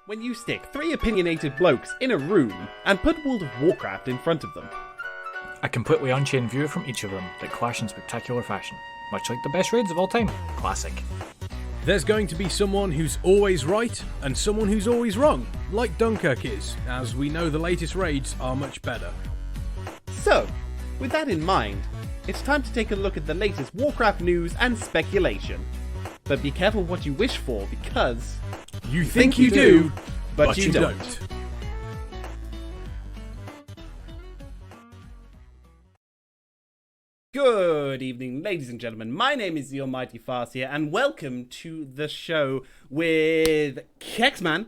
when you stick three opinionated blokes in a room and put World of Warcraft in front of them. A completely unchained view from each of them that clash in spectacular fashion, much like the best raids of all time. Classic. There's going to be someone who's always right and someone who's always wrong, like Dunkurk is, as we know the latest raids are much better. So, with that in mind, it's time to take a look at the latest Warcraft news and speculation. But be careful what you wish for, because You think you do, but you you don't. don't. Good evening, ladies and gentlemen. My name is the Almighty Farseer, and welcome to the show with Kexman.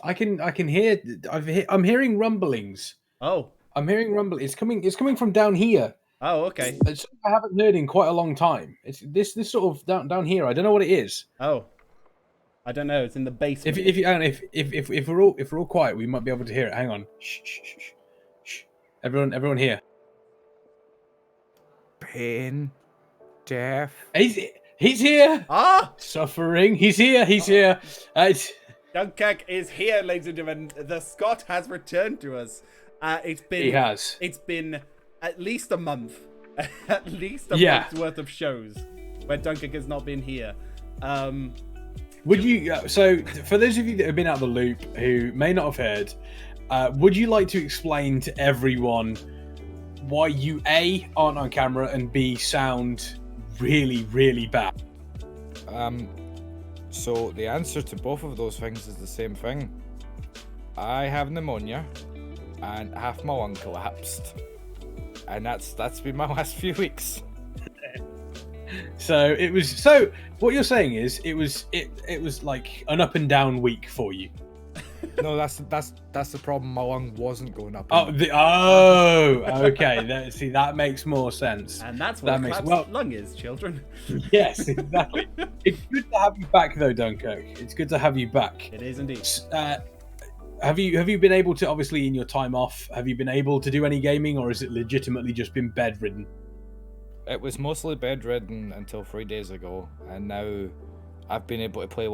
I can hear. I'm hearing rumblings. Oh, I'm hearing rumble. It's coming from down here. oh, okay. It's something I haven't heard in quite a long time. It's this sort of down here. I don't know what it is. Oh, I don't know. It's in the basement. If we're all quiet, we might be able to hear it. Hang on. Shh, shh, shh, shh, shh. Everyone here. Pain, death. He's here. Ah, Suffering. He's here. He's here. Dunkurk is here, ladies and gentlemen. The Scot has returned to us. He has. It's been at least a month, at least a Yeah. month's worth of shows where Dunkurk has not been here. Would you? So, for those of you that have been out of the loop who may not have heard, would you like to explain to everyone why you A, aren't on camera, and B, sound really, really bad? So the answer to both of those things is the same thing. I have pneumonia, and half my lung collapsed, and that's been my last few weeks. So it was. So what you're saying is it was like an up and down week for you. No, that's the problem. My lung wasn't going up. Okay. See, that makes more sense. And that's what a collapsed lung is, children. Yes, exactly. It's good to have you back, though, Dunkurk. It's good to have you back. It is indeed. Have you been able to, obviously in your time off, have you been able to do any gaming, or has it legitimately just been bedridden? It was mostly bedridden until 3 days ago, and now I've been able to play.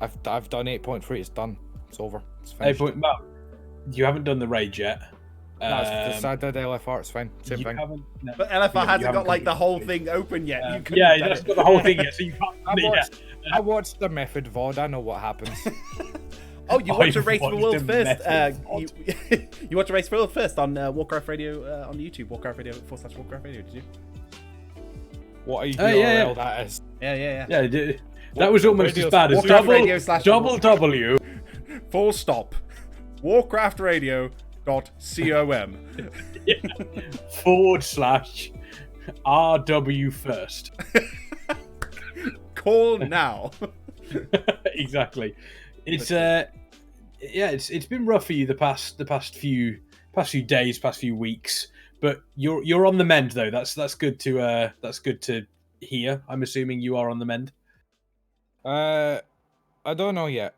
I've done 8.3. It's done. It's over. It's finished. Well, you haven't done the raid yet. No, I did LFR. It's fine. Same You thing. haven't, no. But LFR You hasn't haven't got like the completed whole it. thing open yet. You couldn't Yeah, have he done hasn't it. got the whole thing yet, so you can't. I watched the Method VOD. I know what happens. Oh, you watch a I've race for the watched world the first. Method You watch a race for the world first on Warcraft Radio on YouTube. Warcraft Radio /Warcraft Radio. Did you? What a URL yeah. that is. Yeah. Yeah, that was almost as bad as Warcraft Radio / double W. Full stop. warcraftradio.com. / RW first. Call now. Exactly. It's it's been rough for you the past few days, past few weeks, but you're on the mend though. That's good to hear. I'm assuming you are on the mend. I don't know yet.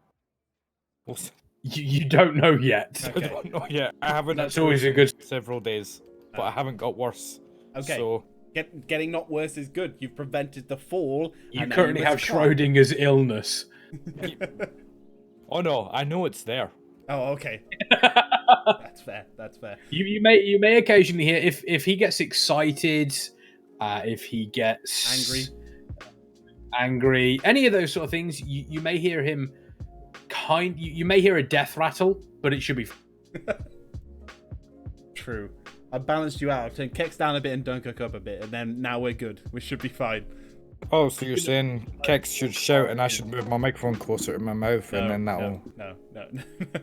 You don't know yet. Okay. I don't know yet. I haven't. That's always a good. Several days, but I haven't got worse. Okay. So Getting not worse is good. You've prevented the fall. You and now currently have must climb. Schrodinger's illness. oh no, I know it's there. Oh, okay. That's fair. You may occasionally hear if he gets excited, if he gets angry, any of those sort of things. You may hear him. You may hear a death rattle, but it should be. True. I balanced you out. I turned Kex down a bit and Dunkurk up a bit, and then now we're good. We should be fine. Oh, so you're saying Kex should shout and I should move my microphone closer to my mouth, and then that'll. No.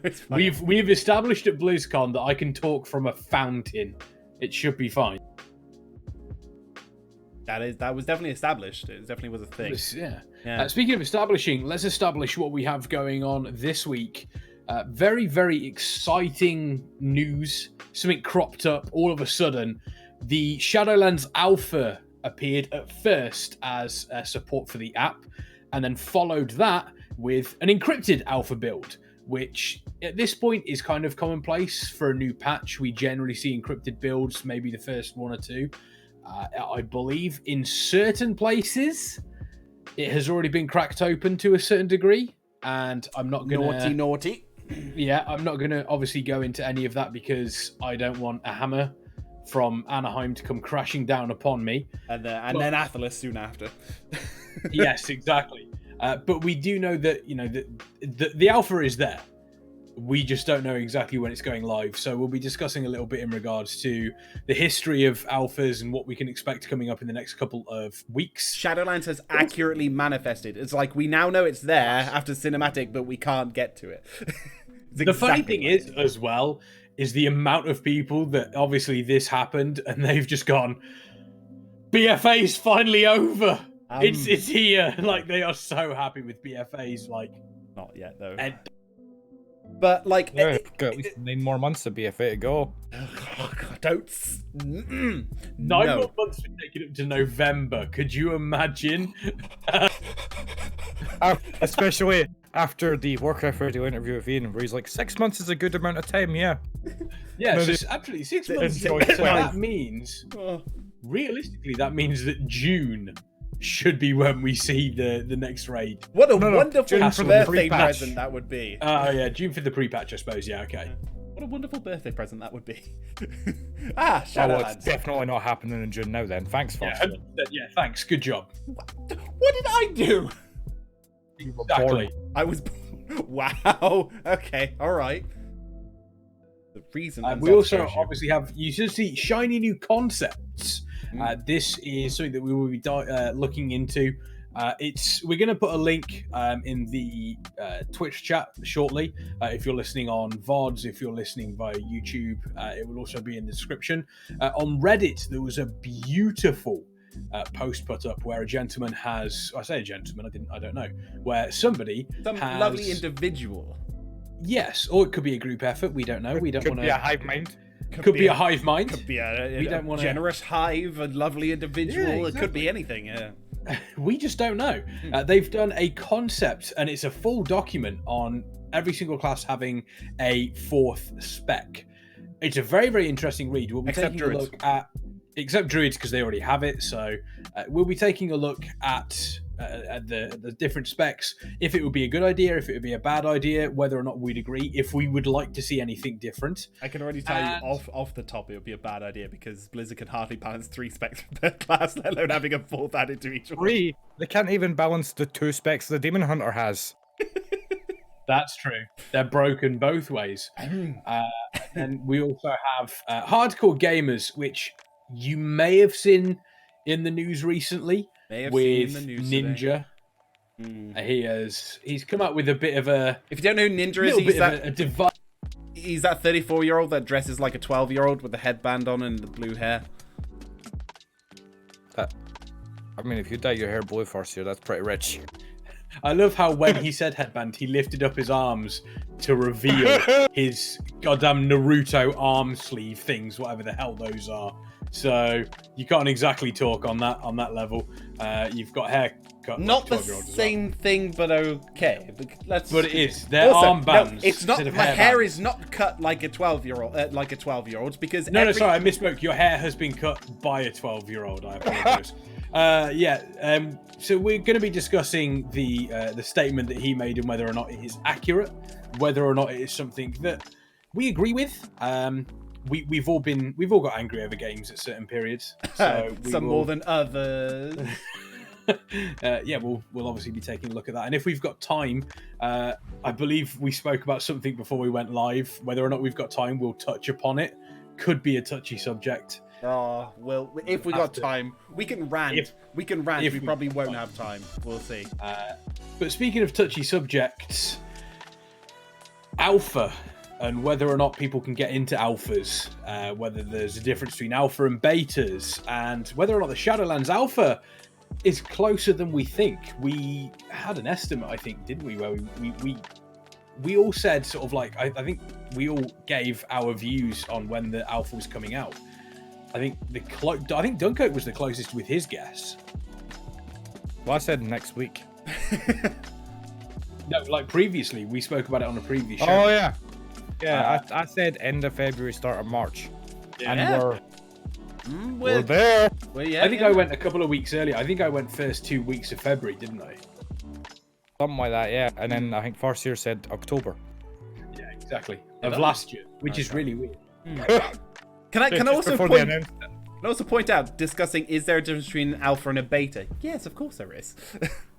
It's fine. We've established at BlizzCon that I can talk from a fountain. It should be fine. That was definitely established. It definitely was a thing. Yeah. Speaking of establishing, let's establish what we have going on this week. Very, very exciting news. Something cropped up all of a sudden. The Shadowlands Alpha appeared at first as support for the app, and then followed that with an encrypted alpha build, which at this point is kind of commonplace for a new patch. We generally see encrypted builds, maybe the first one or two. I believe in certain places it has already been cracked open to a certain degree. and I'm not gonna Naughty. Yeah, I'm not gonna obviously go into any of that because I don't want a hammer from Anaheim to come crashing down upon me. And then Athelas soon after. Yes, exactly. But we do know that the alpha is there. We just don't know exactly when it's going live. So we'll be discussing a little bit in regards to the history of alphas and what we can expect coming up in the next couple of weeks. Shadowlands has accurately manifested. It's like we now know it's there after cinematic, but we can't get to it. The funny thing is, as well, is the amount of people that obviously this happened and they've just gone, BFA's finally over. It's here. Like, they are so happy with BFA's. Like, not yet though. And but like, Yeah, got at least 9 more months of BFA to go. Oh God, don't. 9 No. more months would take it up to November. Could you imagine? Especially after the Warcraft radio interview with Ian, where he's like, 6 months is a good amount of time, yeah. Yeah, No, it's absolutely 6 months. it's So going that means, realistically, that means that June should be when we see the next raid. What a No, wonderful June for the birthday pre-patch. present that would be. Oh, yeah, June for the pre-patch, I suppose. Yeah, okay. What a wonderful birthday present that would be. Oh, well, it's Shadowlands. definitely not happening in June now then. Thanks, Yeah, Foster. 100%, yeah, thanks. Good job. What did I do? Exactly. I was. Wow. Okay. All right. The reason. We also obviously have, you should see, shiny new concepts. This is something that we will be looking into. We're going to put a link in the Twitch chat shortly. If you're listening on VODs, if you're listening via YouTube, it will also be in the description. On Reddit, there was a beautiful post put up where a gentleman has, I say a gentleman, I don't know, where somebody Some has, lovely individual. yes, or it could be a group effort. We don't know. We don't Could want be a to. hive mind. Could be a hive mind. Could be a We don't wanna- generous hive, a lovely individual. Yeah, It could be exactly. anything. Yeah. We just don't know. They've done a concept, and it's a full document on every single class having a 4th spec. It's a very, very interesting read. We'll be Except taking a druids. look at, except druids because they already have it. So we'll be taking a look at the different specs, if it would be a good idea, if it would be a bad idea, whether or not we'd agree, if we would like to see anything different. I can already tell And- you off the top it would be a bad idea because Blizzard can hardly balance 3 specs per class, let alone having a 4th added to each one. 3. They can't even balance the 2 specs the Demon Hunter has. That's true. They're broken both ways. And we also have hardcore gamers, which you may have seen in the news recently May have with seen the news Ninja. He's come up with a bit of a If you don't know who Ninja is, little he's bit of a that, device. he's that 34-year-old that dresses like a 12-year-old with the headband on and the blue hair. I mean, if you dye your hair blue first year, that's pretty rich. I love how when he said headband, he lifted up his arms to reveal his goddamn Naruto arm sleeve things, whatever the hell those are. So you can't exactly talk on that level. You've got hair cut. Not the like 12-year-olds as well. same thing, but okay. But it is. They're Also, armbands. No, it's not. instead of My hair hairbands. is not cut like a 12-year-old, because No, sorry, I misspoke. Your hair has been cut by a 12-year-old. I apologize. So we're going to be discussing the statement that he made and whether or not it is accurate, whether or not it is something that we agree with. We've all got angry over games at certain periods. So some more than others. We'll obviously be taking a look at that. And if we've got time, I believe we spoke about something before we went live. Whether or not we've got time, we'll touch upon it. Could be a touchy subject. Oh, well, if we got time, we can rant. We probably won't have time. We'll see. But speaking of touchy subjects, alpha and whether or not people can get into alphas, whether there's a difference between alpha and betas, and whether or not the Shadowlands Alpha is closer than we think. We had an estimate, I think, didn't we, where we all said sort of like, I think we all gave our views on when the alpha was coming out. I think Dunkurk was the closest with his guess. Well, I said next week. No, like previously, we spoke about it on a previous show. Oh, yeah. Yeah, I said end of February, start of March. Yeah. And we're there. Well, yeah, I think I went a couple of weeks earlier. I think I went first 2 weeks of February, didn't I? Something like that, yeah. And then I think Farseer said October. Yeah, exactly. Of last year, which is really weird. Can I Just also before point? they announced it. Can I also point out, discussing, is there a difference between an alpha and a beta? Yes, of course there is.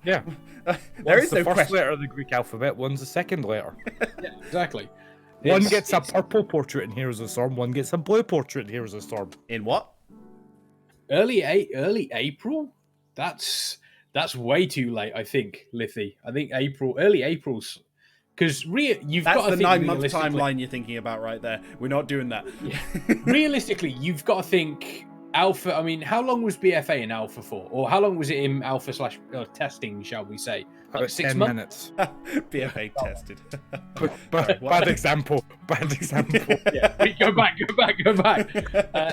Yeah. There One's is the no first question. letter of the Greek alphabet, one's the second letter. Yeah, exactly. One It's- gets a it's purple portrait in Heroes of the Storm, one gets a blue portrait in Heroes of the Storm. In what? early April. That's way too late. I think, Lithy. I think early April's because you've That's got to the think 9-month realistically. timeline you're thinking about right there. We're not doing that. Realistically, you've got to think alpha. I mean, how long was BFA in alpha for, or how long was it in alpha / testing? Shall we say, like About 6 10 months? minutes. BFA tested. Bad example. Bad example. Yeah, wait, go back.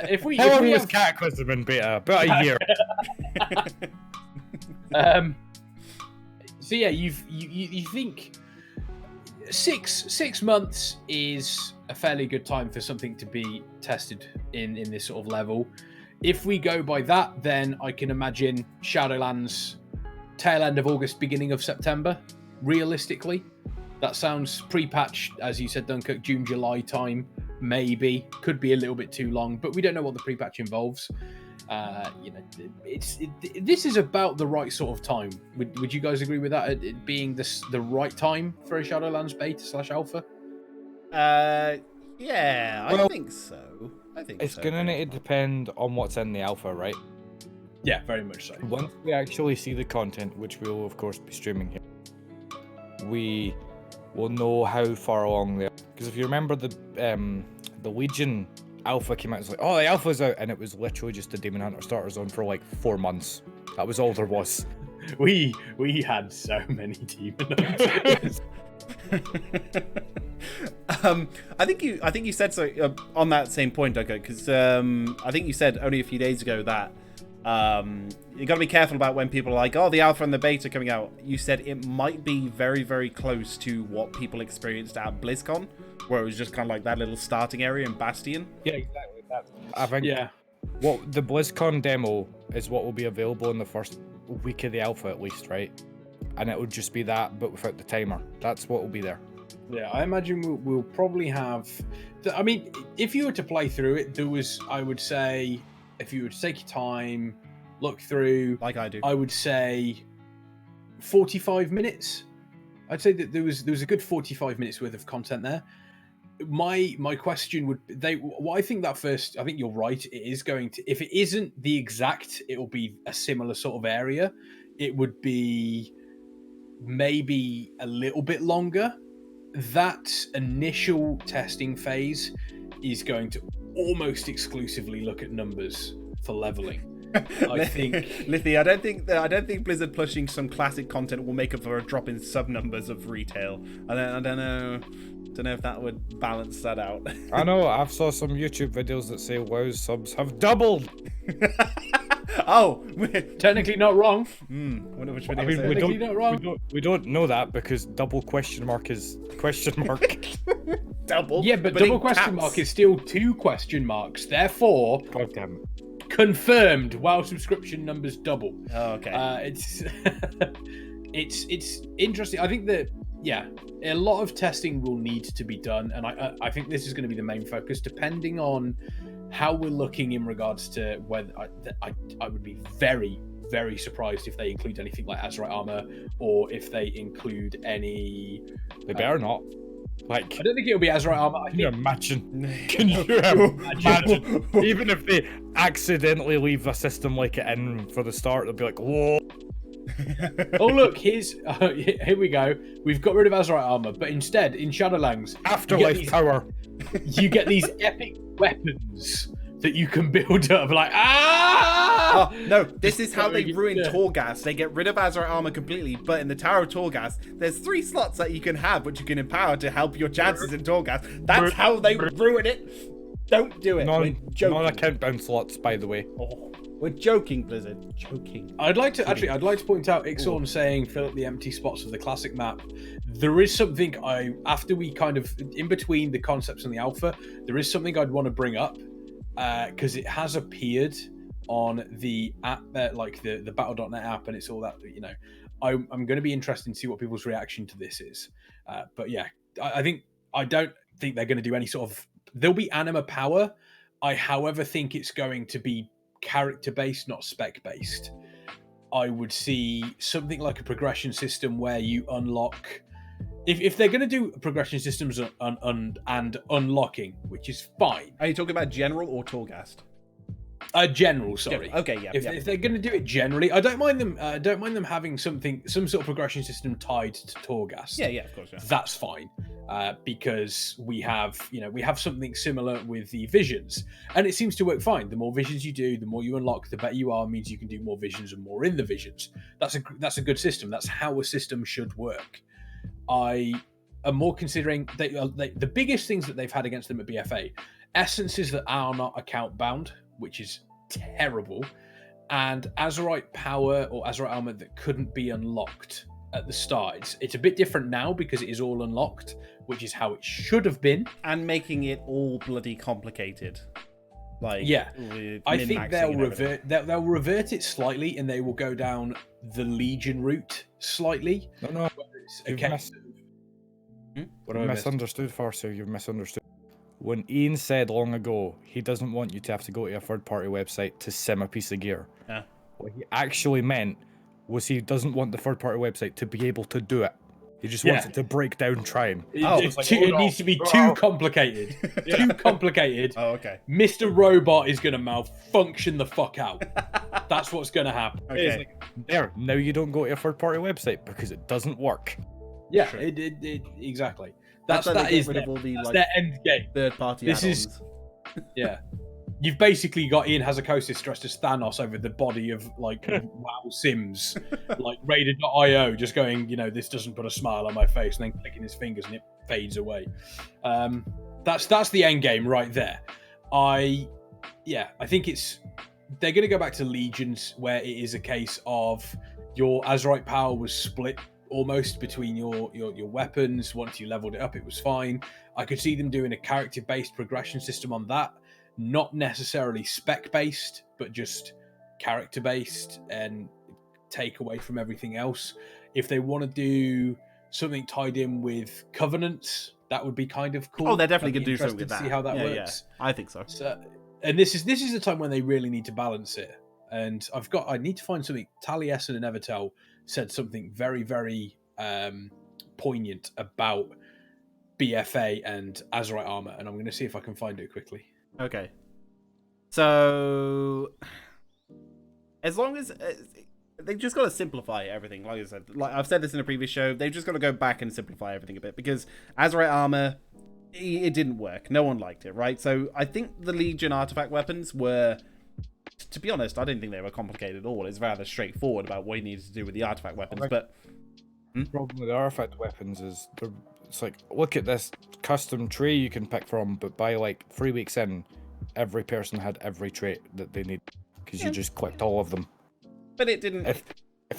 If we How long was have, Cataclysm in beta? About a year. so yeah, you think 6 months is a fairly good time for something to be tested in this sort of level. If we go by that, then I can imagine Shadowlands tail end of August, beginning of September. Realistically, that sounds pre-patch, as you said, Dunkurk, June, July time. Maybe could be a little bit too long, but we don't know what the pre-patch involves. This is about the right sort of time. Would you guys agree with that? It being the right time for a Shadowlands beta / alpha? Yeah, I Well, think so. It's gonna need to depend on what's in the alpha, right? Yeah, very much so. Once we actually see the content, which we will of course be streaming here, we will know how far along they are. Because if you remember the Legion alpha came out, it's like, oh, the alpha's out, and it was literally just a Demon Hunter starter zone for like 4 months. That was all there was. We had so many demon hunters. I think you said so on that same point, Duncan, because I think you said only a few days ago that you got to be careful about when people are like, oh, the alpha and the beta coming out. You said it might be very, very close to what people experienced at BlizzCon, where it was just kind of like that little starting area in Bastion. Yeah, exactly. I think Yeah. what the BlizzCon demo is what will be available in the first week of the alpha at least, right? And it would just be that, but without the timer. That's what will be there. Yeah, I imagine we'll probably have. I mean, if you were to play through it, I would say, if you were to take your time, look through, Like I do. I would say 45 minutes. I'd say that there was a good 45 minutes worth of content there. My question would I think I think you're right. It is going to, if it isn't the exact, it will be a similar sort of area. It would be maybe a little bit longer. That initial testing phase is going to almost exclusively look at numbers for leveling. I think Lithy, I don't think Blizzard pushing some classic content will make up for a drop in sub numbers of retail. I don't know if that would balance that out. I know, I've saw some YouTube videos that say WoW subs have doubled. Oh, technically not wrong. wonder which I video. mean, say we that. Technically not wrong. don't know that because double question mark is question mark. Double. Yeah, but in double question caps. mark is still 2 question marks. Therefore, God damn it. confirmed. WoW subscription numbers double. Oh, okay. It's it's interesting. I think that a lot of testing will need to be done, and I think this is going to be the main focus, depending on how we're looking in regards to whether I would be very, very surprised if they include anything like Azerite armor, or if they include any. They better not. Like, I don't think it'll be Azerite armor. I can you think imagine? Can you imagine? Even if they accidentally leave a system like it in for the start, they'll be like, whoa. oh look, here we go. We've got rid of Azerite armor, but instead in Shadowlands, Afterlife Tower. you get these epic weapons that you can build up. Like ah! Oh, no, this is how they ruin Yeah. Torghast. They get rid of Azerite armor completely, but in the Tower of Torghast, there's 3 slots that you can have, which you can empower to help your chances in Torghast. That's how they ruin it. Don't do it. We're joking. Non-account bound slots, by the way. Oh, we're joking, Blizzard. Joking. I'd like to point out Ixorn saying fill up the empty spots of the classic map. There is something after we kind of in between the concepts and the alpha, there is something I'd want to bring up because it has appeared on the app, like the Battle.net app, and it's all that, I'm going to be interested to see what people's reaction to this is. But yeah, I don't think they're going to do any sort of. There'll be anima power. I, however, think it's going to be character based, not spec based. I would see something like a progression system where you unlock. If they're going to do progression systems and unlocking, which is fine. Are you talking about general or Torghast? General, sorry. Okay, yeah. If they're going to do it generally, I don't mind them having some sort of progression system tied to Torghast. Yeah, of course. Yeah. That's fine, because we have something similar with the visions, and it seems to work fine. The more visions you do, the more you unlock, the better you are. Means you can do more visions and more in the visions. That's a good system. That's how a system should work. I am more considering the biggest things that they've had against them at BFA, essences that are not account bound, which is terrible, and Azerite power or Azerite armor that couldn't be unlocked at the start. It's a bit different now because it is all unlocked, which is how it should have been. And making it all bloody complicated. Like, yeah, I think they'll revert it slightly, and they will go down the Legion route slightly. No, okay. What have I misunderstood, Farso? You've misunderstood. When Ian said long ago he doesn't want you to have to go to a third-party website to sim a piece of gear, what he actually meant was he doesn't want the third-party website to be able to do it. He just wants it to break down trying. It needs to be too complicated. Too complicated. Oh, okay. Mr. Robot is going to malfunction the fuck out. That's what's going to happen. Okay. Now you don't go to a third-party website because it doesn't work. Yeah, exactly. That's their end game. Third-party This add-ons. Yeah. You've basically got Ian Hazakosis dressed as Thanos over the body of, like, WoW Sims, like Raided.io, just going, this doesn't put a smile on my face, and then clicking his fingers and it fades away. That's the end game right there. I think they're going to go back to Legions, where it is a case of your Azerite power was split almost between your weapons. Once you leveled it up, it was fine. I could see them doing a character-based progression system on that. Not necessarily spec-based, but just character-based and take away from everything else. If they want to do something tied in with Covenants, that would be kind of cool. Oh, they're definitely going to do something with that. See how that works. Yeah, I think so. And this is the time when they really need to balance it. And I need to find something. Taliesin and Evertel said something very, very poignant about BFA and Azerite armor, and I'm going to see if I can find it quickly. Okay. So, as long as they've just got to simplify everything, like I said, like I've said this in a previous show, they've just got to go back and simplify everything a bit, because Azerite armor, it didn't work. No one liked it, right? So I think the Legion artifact weapons were, to be honest, I didn't think they were complicated at all. It's rather straightforward about what you needed to do with the artifact weapons, but... The problem with the artifact weapons is it's like, look at this custom tree you can pick from, but by like 3 weeks in, every person had every trait that they need because you just clicked all of them. But it didn't. If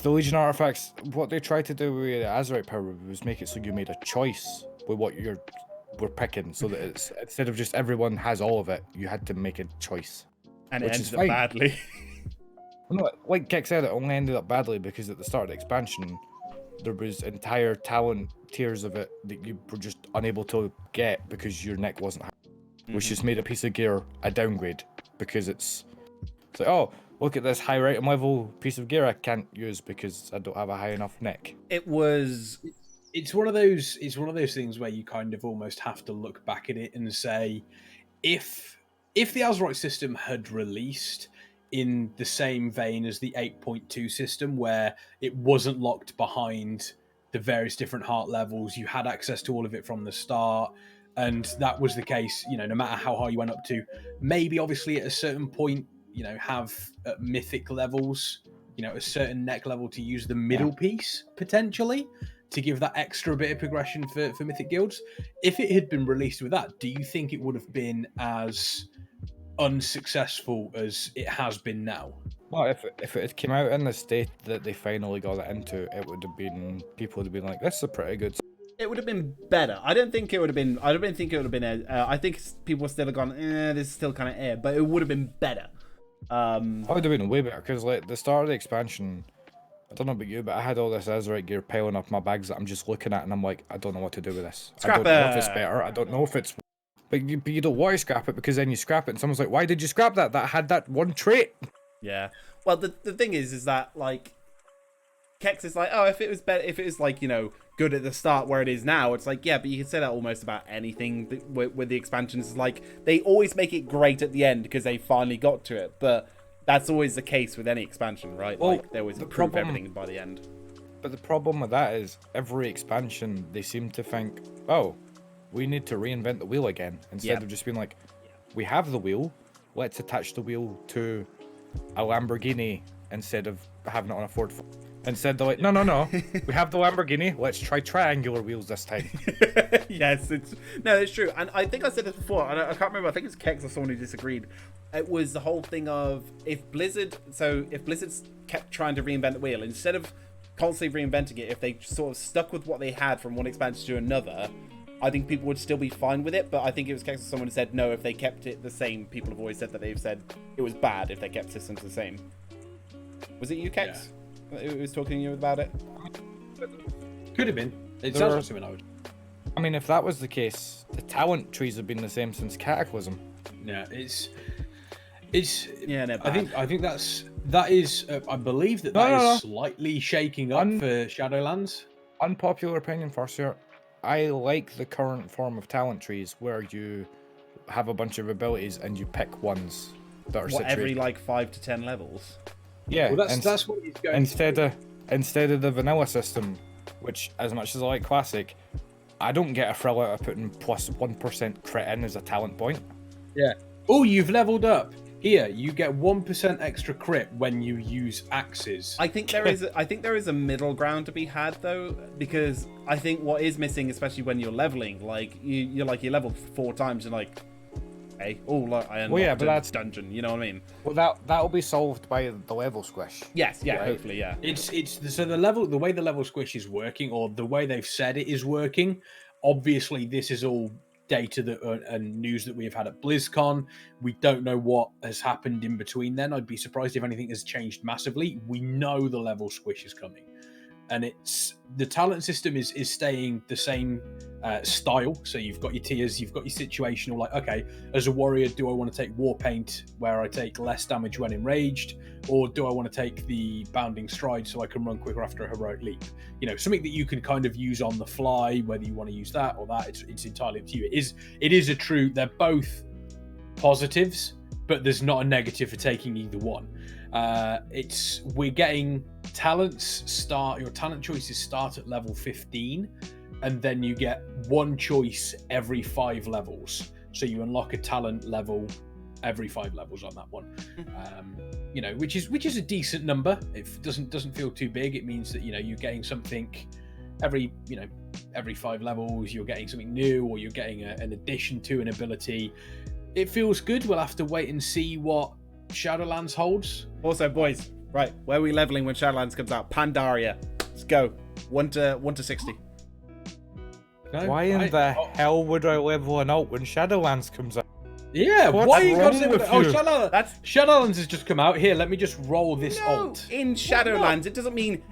the Legion artifacts, what they tried to do with Azerite power was make it so you made a choice with what we're picking, so that it's instead of just everyone has all of it, you had to make a choice. And it ended up badly. No, like Kick said, it only ended up badly because at the start of the expansion, there was entire talent tiers of it that you were just unable to get because your neck wasn't high, which just made a piece of gear a downgrade because it's like, oh, look at this high item level piece of gear I can't use because I don't have a high enough neck. It was... It's one of those things where you kind of almost have to look back at it and say, if the Azerite system had released in the same vein as the 8.2 system, where it wasn't locked behind the various different heart levels, you had access to all of it from the start, and that was the case, no matter how high you went up to, maybe obviously at a certain point, have at mythic levels, a certain neck level to use the middle piece, potentially, to give that extra bit of progression for mythic guilds. If it had been released with that, do you think it would have been as unsuccessful as it has been now? Well, if it had came out in the state that they finally got it into, it would have been, people would have been like, this is a pretty good... It would have been better. I don't think it would have been... I think people still have gone, this is still kind of air, but it would have been better. It would have been way better, because like the start of the expansion, I don't know about you, but I had all this Azerite gear piling up my bags that I'm just looking at, and I'm like, I don't know what to do with this. Scrap I don't know if it's it. better. I don't know if it's. But you don't want to scrap it because then you scrap it, and someone's like, why did you scrap that? That had that one trait. Yeah. Well, the thing is that like, Kex is like, oh, if it was better, if it was like, you know, good at the start where it is now, it's like, yeah, but you can say that almost about anything with the expansions. It's like they always make it great at the end because they finally got to it, but that's always the case with any expansion, right? Well, like they always improve everything by the end. But the problem with that is every expansion they seem to think, oh, we need to reinvent the wheel again, instead of just being like, we have the wheel, let's attach the wheel to a Lamborghini instead of having it on a Ford. Instead they're like, no, we have the Lamborghini, let's try triangular wheels this time. Yes, it's true. And I think I said this before, and I can't remember, I think it's Kex or someone who disagreed. It was the whole thing of if Blizzard's kept trying to reinvent the wheel, instead of constantly reinventing it, if they sort of stuck with what they had from one expansion to another, I think people would still be fine with it. But I think it was Kex or someone who said no, if they kept it the same, people have always said that they've said it was bad if they kept systems the same. Was it you, Kex? Yeah. Who was talking to you about it? Could have been. It sounds like something I would. I mean, if that was the case, the talent trees have been the same since Cataclysm. Yeah, it's yeah. No, I think that is I believe that is slightly shaking up for Shadowlands. Unpopular opinion first here. I like the current form of talent trees where you have a bunch of abilities and you pick ones that are situated. Every like 5 to 10 levels. Yeah, well, that's what he's going instead of the vanilla system, which as much as I like classic, I don't get a thrill out of putting plus 1% crit in as a talent point. Yeah. Oh, you've leveled up. Here, you get 1% extra crit when you use axes. I think there is a middle ground to be had though, because I think what is missing, especially when you're leveling, like you leveled 4 times and like, hey, I unlocked a dungeon. You know what I mean? Well, that'll be solved by the level squish. Yes, yeah, right? hopefully, yeah. So the way the level squish is working, or the way they've said it is working. Obviously, this is all data and news that we've had at BlizzCon. We don't know what has happened in between then. I'd be surprised if anything has changed massively. We know the level squish is coming, and it's the talent system is staying the same style. So you've got your tiers, you've got your situational, like, okay, as a warrior, do I want to take war paint where I take less damage when enraged, or do I want to take the bounding stride so I can run quicker after a heroic leap? You know, something that you can kind of use on the fly, whether you want to use that or that, it's entirely up to you. It is a true, they're both positives, but there's not a negative for taking either one. We're getting your talent choices start at level 15, and then you get one choice every 5 levels. So you unlock a talent level every 5 levels on that one. Which is a decent number. It doesn't feel too big. It means that, you're getting something every 5 levels, you're getting something new, or you're getting an addition to an ability. It feels good. We'll have to wait and see what Shadowlands holds. Also, boys, right, where are we leveling when Shadowlands comes out? Pandaria. Let's go. 1 to 60. No, why in the hell would I level an alt when Shadowlands comes out? Yeah, why are you guys with you? Shadowlands has just come out. Here, let me just roll this alt. In Shadowlands, it doesn't mean...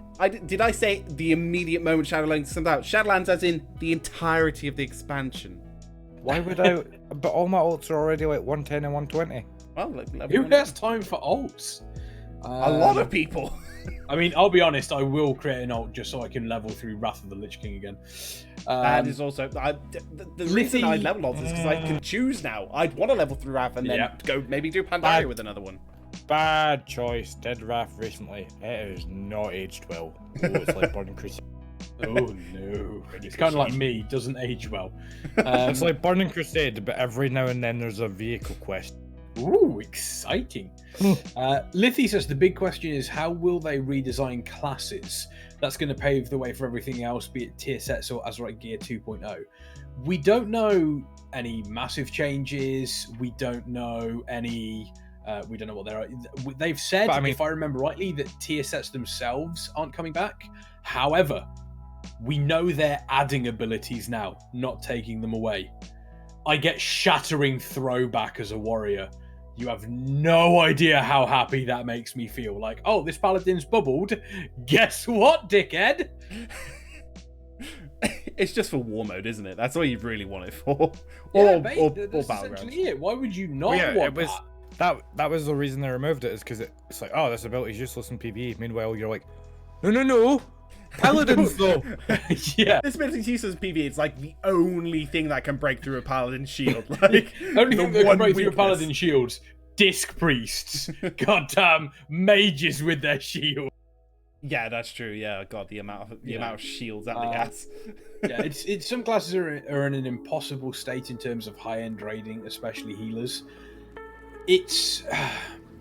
Did I say the immediate moment Shadowlands comes out? Shadowlands as in the entirety of the expansion. Why would I... But all my alts are already like 110 and 120. Well, who has time for alts? A lot of people. I mean, I'll be honest, I will create an alt just so I can level through Wrath of the Lich King again. That is also... the reason I level alts is because I can choose now. I'd want to level through Wrath and then go maybe do Pandaria with another one. Bad choice. Did Wrath recently. It is not aged well. Oh, it's like Burning Crusade. Oh no. It's kind of like me, doesn't age well. It's like Burning Crusade, but every now and then there's a vehicle quest. Ooh, exciting. Lithy says the big question is, how will they redesign classes? That's going to pave the way for everything else, be it tier sets or Azerite Gear 2.0. We don't know any massive changes. We don't know any... we don't know what they're... They've said, if I remember rightly, that tier sets themselves aren't coming back. However, we know they're adding abilities now, not taking them away. I get shattering throwback as a warrior. You have no idea how happy that makes me feel. Like, oh, this paladin's bubbled. Guess what, dickhead? It's just for war mode, isn't it? That's all you really want it for. Yeah, or mate, that's battlegrounds. essentially it. Why would you not Well, yeah, want it was that was the reason they removed it, is because it's like, oh, this ability is useless in PvE. Meanwhile, you're like, no, paladins though. Yeah. This ability's useless in PvE. It's like the only thing that can break through a paladin shield. Like Only the thing that one can break through weakness. paladin shields. Disc priests. Goddamn mages with their shield. Yeah, that's true. Yeah, God, the amount of shields out the ass. Yeah, it's some classes are in an impossible state in terms of high-end raiding, especially healers. It's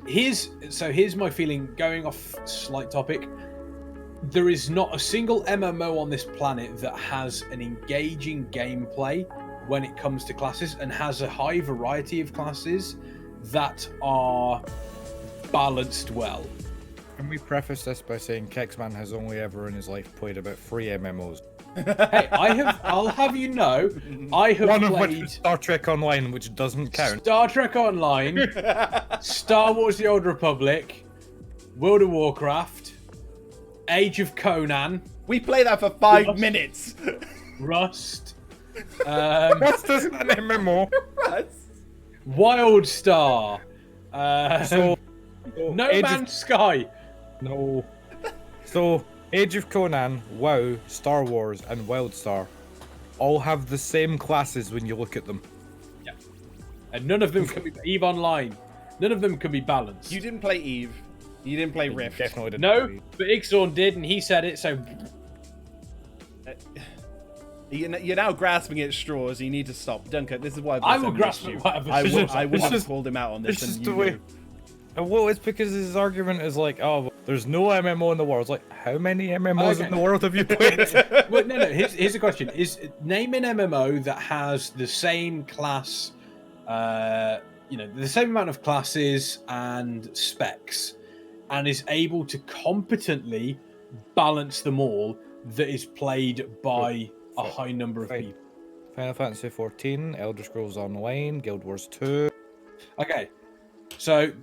here's my feeling. Going off slight topic, there is not a single MMO on this planet that has an engaging gameplay when it comes to classes, and has a high variety of classes that are balanced well. Can we preface this by saying Kexman has only ever in his life played about 3 MMOs? Hey, I'll have you know, I have One of which played was Star Trek Online, which doesn't count. Star Trek Online, Star Wars: The Old Republic, World of Warcraft, Age of Conan, We play that for 5 minutes. Rust, What's this an MMO? Wild Star, So, No Age Man's Sky. No. So, Age of Conan, WoW, Star Wars, and WildStar all have the same classes when you look at them. Yeah. And none of them can be EVE Online. None of them can be balanced. You didn't play Eve. You didn't play Rift. Definitely didn't. No, but Ixorn did, and he said it, so You're now grasping at straws. You need to stop, Dunkurk. This is why I will grasp at whatever. I This would is- have called him out on this. It's just And the you way. knew. Well, it's because his argument is like, oh, there's no MMO in the world. It's like, how many MMOs Okay. in the world have you played? Well, no. Here's the question: name an MMO that has the same class, the same amount of classes and specs, and is able to competently balance them all. That is played by a high number of Fine. people. Final Fantasy 14, Elder Scrolls Online, Guild Wars 2. Okay, so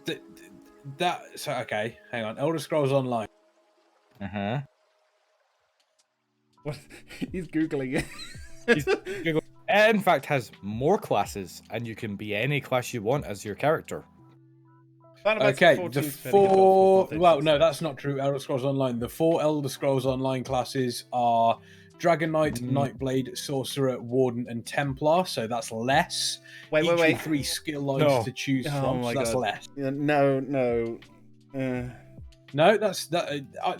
okay, hang on. Elder Scrolls Online. Uh-huh. What? He's googling it. In fact, has more classes, and you can be any class you want as your character. Final Fantasy Okay, 14 the is fairly good, four. but Well, no, that's not true. Elder Scrolls Online. The 4 Elder Scrolls Online classes are Dragon Knight, Nightblade, Sorcerer, Warden, and Templar. So that's less. Wait. Each with 3 skill lines No. to choose Oh from. my So that's God. less. No. No, that's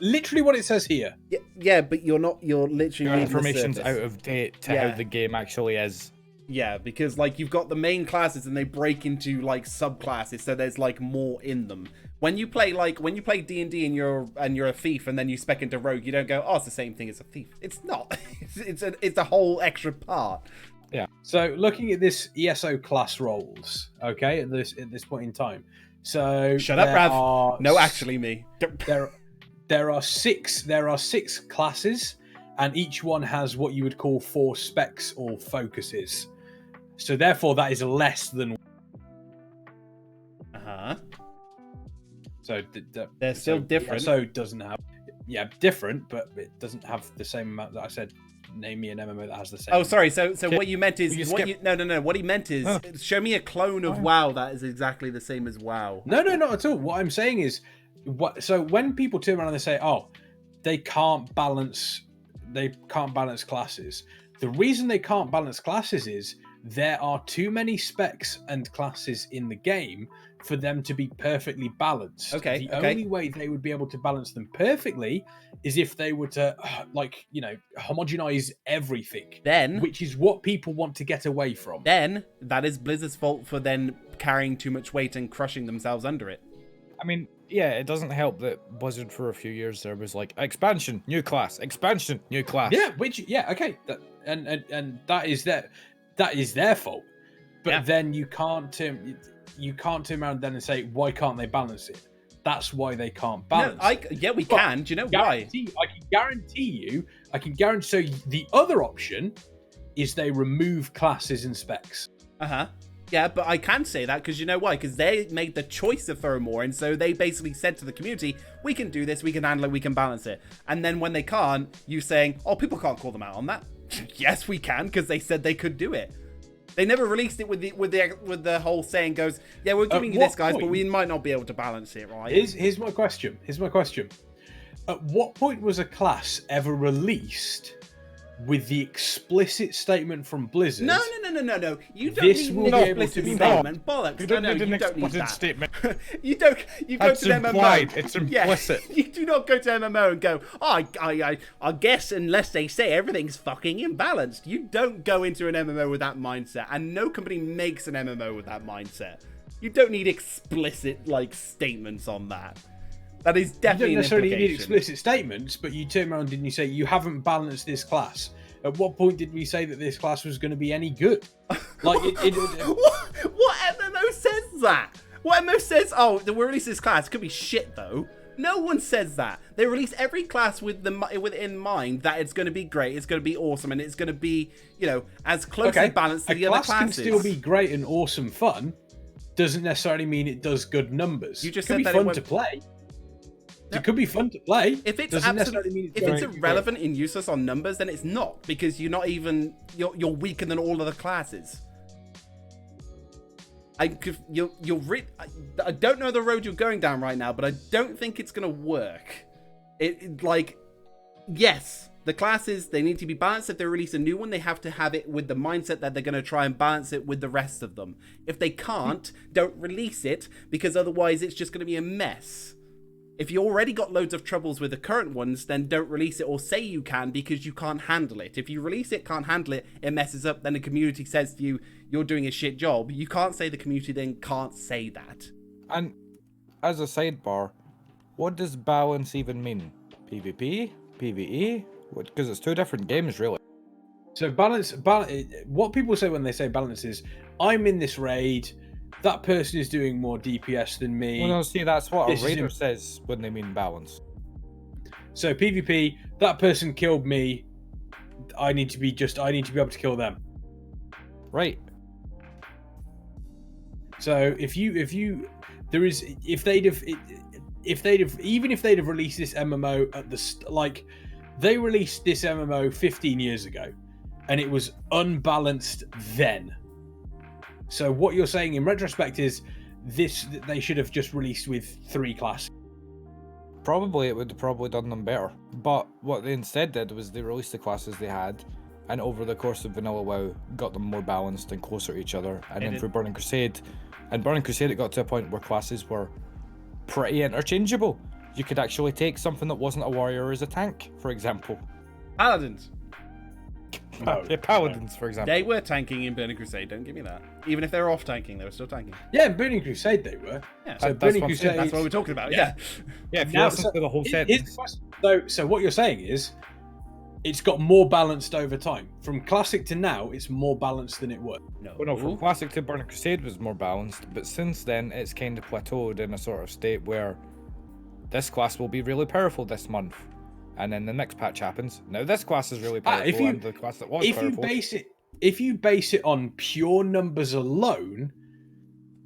literally what it says here. Yeah, but you're not. You're literally Your reading the information's surface. out of date to Yeah. how the game actually is. Yeah, because like you've got the main classes and they break into like subclasses, so there's like more in them. When you play D&D and you're a thief and then you spec into rogue, you don't go, oh, it's the same thing as a thief. It's not. It's a whole extra part. So looking at this ESO class roles, okay, at this point in time. So Shut up, there Rav. are No, actually, me. there are six classes, and each one has what you would call 4 specs or focuses. So therefore, that is less than. So They're still different. So doesn't have. Yeah, different, but it doesn't have the same amount that I said. Name me an MMO that has the same. Oh, sorry. So what you meant is you what skip- you no. What he meant is show me a clone of WoW that is exactly the same as WoW. No, not at all. What I'm saying is, so when people turn around and they say, "Oh, they can't balance classes," the reason they can't balance classes is there are too many specs and classes in the game for them to be perfectly balanced. Okay, The okay. only way they would be able to balance them perfectly is if they were to, homogenize everything. Then Which is what people want to get away from. Then that is Blizzard's fault for then carrying too much weight and crushing themselves under it. I mean, yeah, it doesn't help that Blizzard for a few years there was like expansion, new class, expansion, new class. Yeah, okay, and that is their fault. But Yeah. then you can't turn around then and say, why can't they balance it? That's why they can't No, balance. we can. Do you know why? I can guarantee. So the other option is they remove classes and specs. Yeah, but I can say that because you know why? Because they made the choice to throw more, and so they basically said to the community, we can do this, we can handle it, we can balance it. And then when they can't, you saying, oh, people can't call them out on that. Yes, we can, because they said they could do it. They never released it with the whole saying goes, yeah, we're giving you this, guys, but we might not be able to balance it, right? Here's my question. At what point was a class ever released with the explicit statement from Blizzard? No. You don't This need will an be able explicit to be statement. Bollocks. You don't need an you don't need explicit that. statement. You don't. You go That's to the MMO. implied. It's implicit. Yeah, you do not go to MMO and go, oh, I guess unless they say everything's fucking imbalanced. You don't go into an MMO with that mindset, and no company makes an MMO with that mindset. You don't need explicit statements on that. That is definitely You don't necessarily an need implication. explicit statements, but you turn around and you say you haven't balanced this class. At what point did we say that this class was going to be any good? What MMO says that? What MMO says, oh, we release this class, it could be shit though. No one says that. They release every class with in mind that it's going to be great, it's going to be awesome, and it's going to be, as closely balanced to the other classes. classes. A class can still be great and awesome fun. Doesn't necessarily mean it does good numbers. You just it could said be that fun to play. It could be fun to play. If it's Doesn't necessarily mean if it's irrelevant and useless on numbers, then it's not, because you're not even you're weaker than all of the classes. I don't know the road you're going down right now, but I don't think it's gonna work. Yes, the classes, they need to be balanced. If they release a new one, they have to have it with the mindset that they're gonna try and balance it with the rest of them. If they can't, don't release it, because otherwise it's just gonna be a mess. If you already got loads of troubles with the current ones, then don't release it, or say you can, because you can't handle it. If you release it, can't handle it, it messes up, then the community says to you, you're doing a shit job. You can't say the community then can't say that. And as a sidebar, what does balance even mean? PvP? PvE? Because it's two different games, really. So balance. What people say when they say balance is, I'm in this raid. That person is doing more DPS than me. Well, no, see, that's what This a is raider says when they mean balance. So PvP, that person killed me. I need to be able to kill them. Right. So if they'd have released this MMO at the they released this MMO 15 years ago, and it was unbalanced then. So what you're saying in retrospect is they should have just released with 3 classes. Probably it would have probably done them better. But what they instead did was they released the classes they had, and over the course of Vanilla WoW, got them more balanced and closer to each other. And then for Burning Crusade, it got to a point where classes were pretty interchangeable. You could actually take something that wasn't a warrior as a tank, for example. Paladins. Yeah, paladins, for example. They were tanking in Burning Crusade, don't give me that. Even if they were off tanking, they were still tanking. Yeah, in Burning Crusade they were. Yeah, So that's Burning what I'm saying, Crusade. that's what we're talking about, yeah. Yeah, if you Now, listen to the whole here's sentence. the question. So what you're saying is, it's got more balanced over time. From Classic to now, it's more balanced than it was. No. Well, no, from Classic to Burning Crusade was more balanced, but since then it's kind of plateaued in a sort of state where this class will be really powerful this month, and then the next patch happens. Now this class is really powerful, and the class that was powerful. If you base it on pure numbers alone,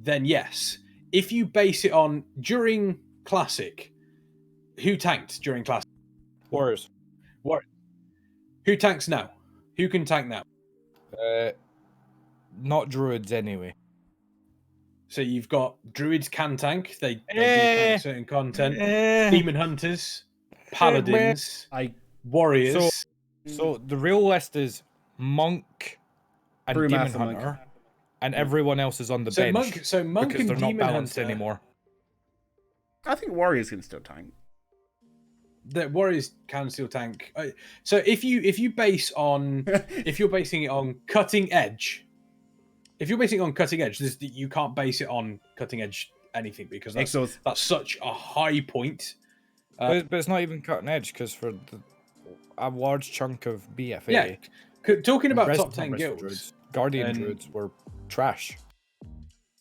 then yes. If you base it on during Classic, who tanked during Classic? Warriors. Who tanks now? Who can tank now? Not druids anyway. So you've got druids can tank. They do tank certain content. Demon hunters, paladins, warriors. So the real list is monk and Brewmaster demon hunter, and everyone else is on the So bench. monk because and they're not demon balanced hunter anymore. I think warriors can still tank. The warriors can still tank. So if you base on if you're basing it on cutting edge, you can't base it on cutting edge anything, because that's such a high point. But it's not even cutting edge, because for a large chunk of BFA, talking about top 10 Resistance guilds, druids, Guardian druids were trash.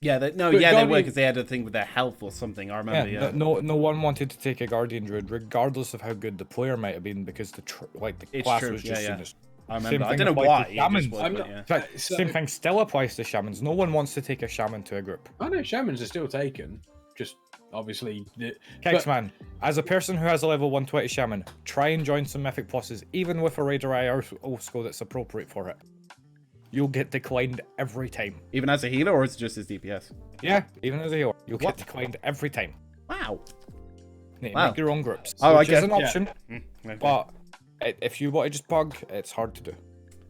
Yeah, they were, because they had a thing with their health or something. I remember. Yeah. No one wanted to take a Guardian druid, regardless of how good the player might have been, because the class was just seen as I Same remember. I thing don't know applies why. to It just shamans. was, I'm but not- yeah. In fact, So- same thing still applies to shamans. No one wants to take a shaman to a group. I know shamans are still taken. Just obviously. Kexman, as a person who has a level 120 shaman, try and join some mythic bosses, even with a Raider ISO that's appropriate for it. You'll get declined every time. Even as a healer, or is it just his DPS? Yeah, even as a healer, you'll What? get declined every time. Wow. Need to Wow. make your own groups, Oh, I which is guess- an option, Okay. but if you want to just pug, it's hard to do.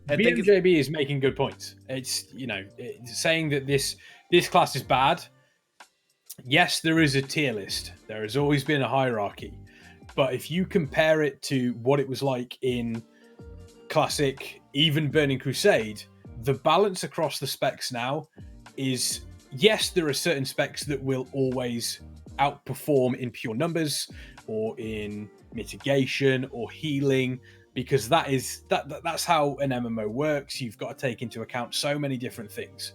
I think it's- BMJB is making good points. It's it's saying that this class is bad. Yes, there is a tier list. There has always been a hierarchy, but if you compare it to what it was like in Classic, even Burning Crusade, the balance across the specs now is, yes, there are certain specs that will always outperform in pure numbers or in mitigation or healing, because that's how an MMO works. You've got to take into account so many different things.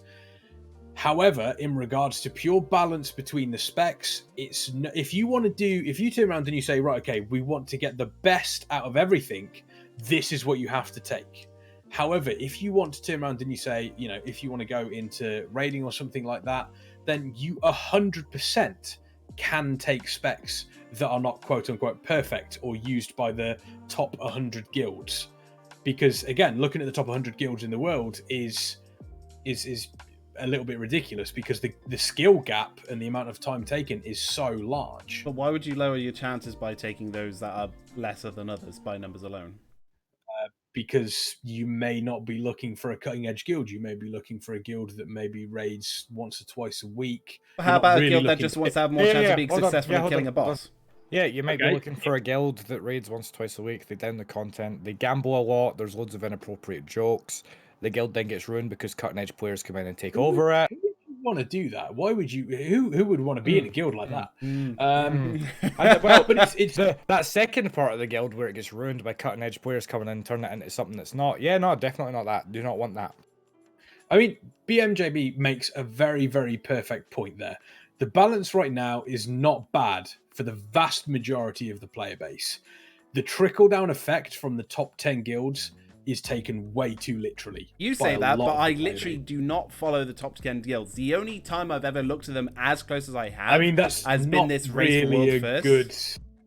However, in regards to pure balance between the specs, if you turn around and you say, right, okay, we want to get the best out of everything, this is what you have to take. However, if you want to turn around and you say, if you want to go into raiding or something like that, then you 100% can take specs that are not quote unquote perfect or used by the top 100 guilds. Because again, looking at the top 100 guilds in the world is a little bit ridiculous, because the skill gap and the amount of time taken is so large. But why would you lower your chances by taking those that are lesser than others by numbers alone? Because you may not be looking for a cutting edge guild. You may be looking for a guild that maybe raids once or twice a week. How You're about not a really guild that looking just for- wants to have more Yeah, chance yeah, of being hold on. successful Yeah, in hold killing on, a hold boss? Yeah, you might Okay. be looking for a guild that raids once, twice a week. They down the content. They gamble a lot. There's loads of inappropriate jokes. The guild then gets ruined because cutting edge players come in and take over it. Who would you want to do that? Why would you? Who would want to be in a guild like that? But it's That second part of the guild where it gets ruined by cutting edge players coming in and turning it into something that's not. Yeah, no, definitely not that. Do not want that. I mean, BMJB makes a very, very perfect point there. The balance right now is not bad for the vast majority of the player base. The trickle-down effect from the top 10 guilds is taken way too literally. You by say a that, lot but of the I player literally base. do not follow the top 10 guilds. The only time I've ever looked at them as close as I have, I mean, that's has not been this race for really world a first. good...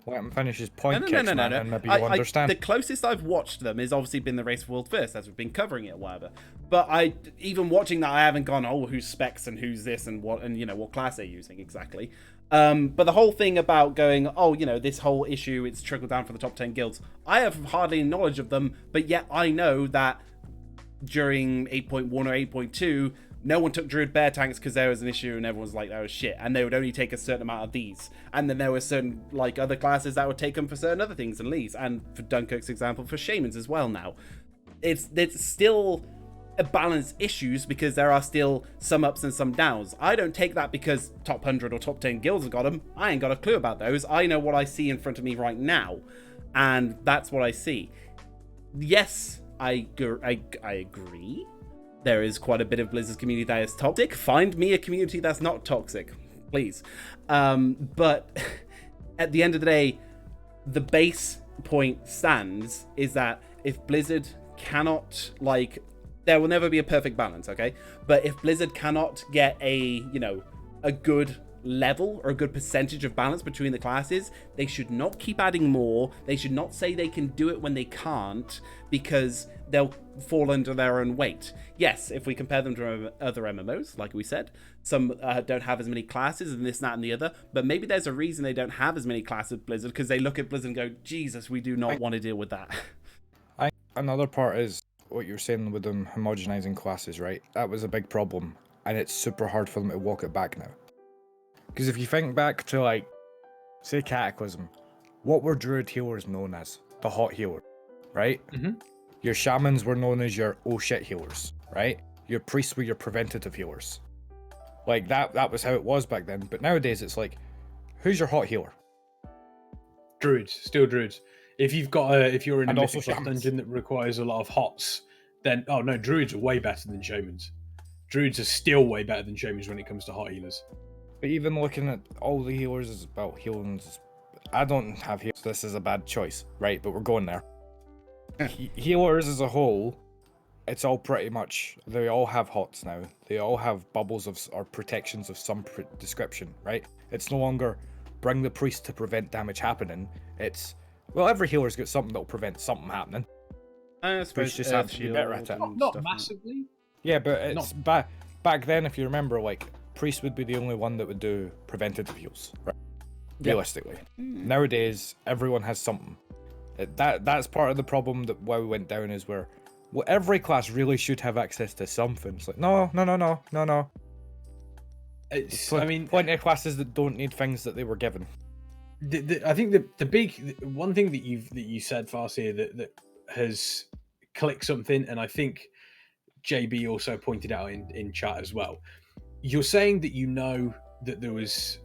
Let him finish his No, point, no, no, no, no, Kexman, no. and maybe you'll understand. The closest I've watched them has obviously been the race for world first, as we've been covering it, or whatever. But even watching that, I haven't gone, oh, who's specs and who's this and what, and what class they're using exactly. But the whole thing about going, oh, this whole issue, it's trickled down for the top 10 guilds. I have hardly any knowledge of them, but yet I know that during 8.1 or 8.2, no one took Druid Bear Tanks because there was an issue and everyone was like, that was shit. And they would only take a certain amount of these. And then there were certain, other classes that would take them for certain other things and leaves. And for Dunkurk's example, for Shamans as well now. It's still a balance issues because there are still some ups and some downs. I don't take that because top 100 or top 10 guilds have got them. I ain't got a clue about those. I know what I see in front of me right now. And that's what I see. Yes, I agree. There is quite a bit of Blizzard's community that is toxic. Find me a community that's not toxic, please. But at the end of the day, the base point stands is that if Blizzard cannot, there will never be a perfect balance, okay? But if Blizzard cannot get a good level or a good percentage of balance between the classes, they should not keep adding more. They should not say they can do it when they can't, because they'll fall under their own weight. Yes, if we compare them to other MMOs, like we said, some don't have as many classes and this, that, and the other, but maybe there's a reason they don't have as many classes as Blizzard, because they look at Blizzard and go, Jesus, we do not want to deal with that. Another part is what you're saying with them homogenizing classes, right? That was a big problem, and it's super hard for them to walk it back now. Because if you think back to, say Cataclysm, what were Druid healers known as? The hot healer, right? Mm-hmm. Your shamans were known as your oh shit healers, right? Your priests were your preventative healers. That was how it was back then. But nowadays it's who's your hot healer? Druids, still druids. If you're in a And also mythic class shamans. dungeon that requires a lot of hots, then druids are way better than shamans. Druids are still way better than shamans when it comes to hot healers. But even looking at all the healers is about healing. I don't have healers. This is a bad choice, right? But we're going there. healers as a whole, it's all pretty much, they all have hots now. They all have bubbles or protections of some description, right? It's no longer bring the priest to prevent damage happening. It's, well, every healer's got something that'll prevent something happening. I suppose just have to be better at it. Not massively. Yeah, but it's back then, if you remember, like, priest would be the only one that would do preventative heals, right? Realistically. Nowadays, everyone has something. That's part of the problem that why we went down is where every class really should have access to something. It's like, no. It's, I I mean, plenty of classes that don't need things that they were given. I think the big one thing that you said, Farseer, that has clicked something, and I think JB also pointed out in chat as well. You're saying that you know that there was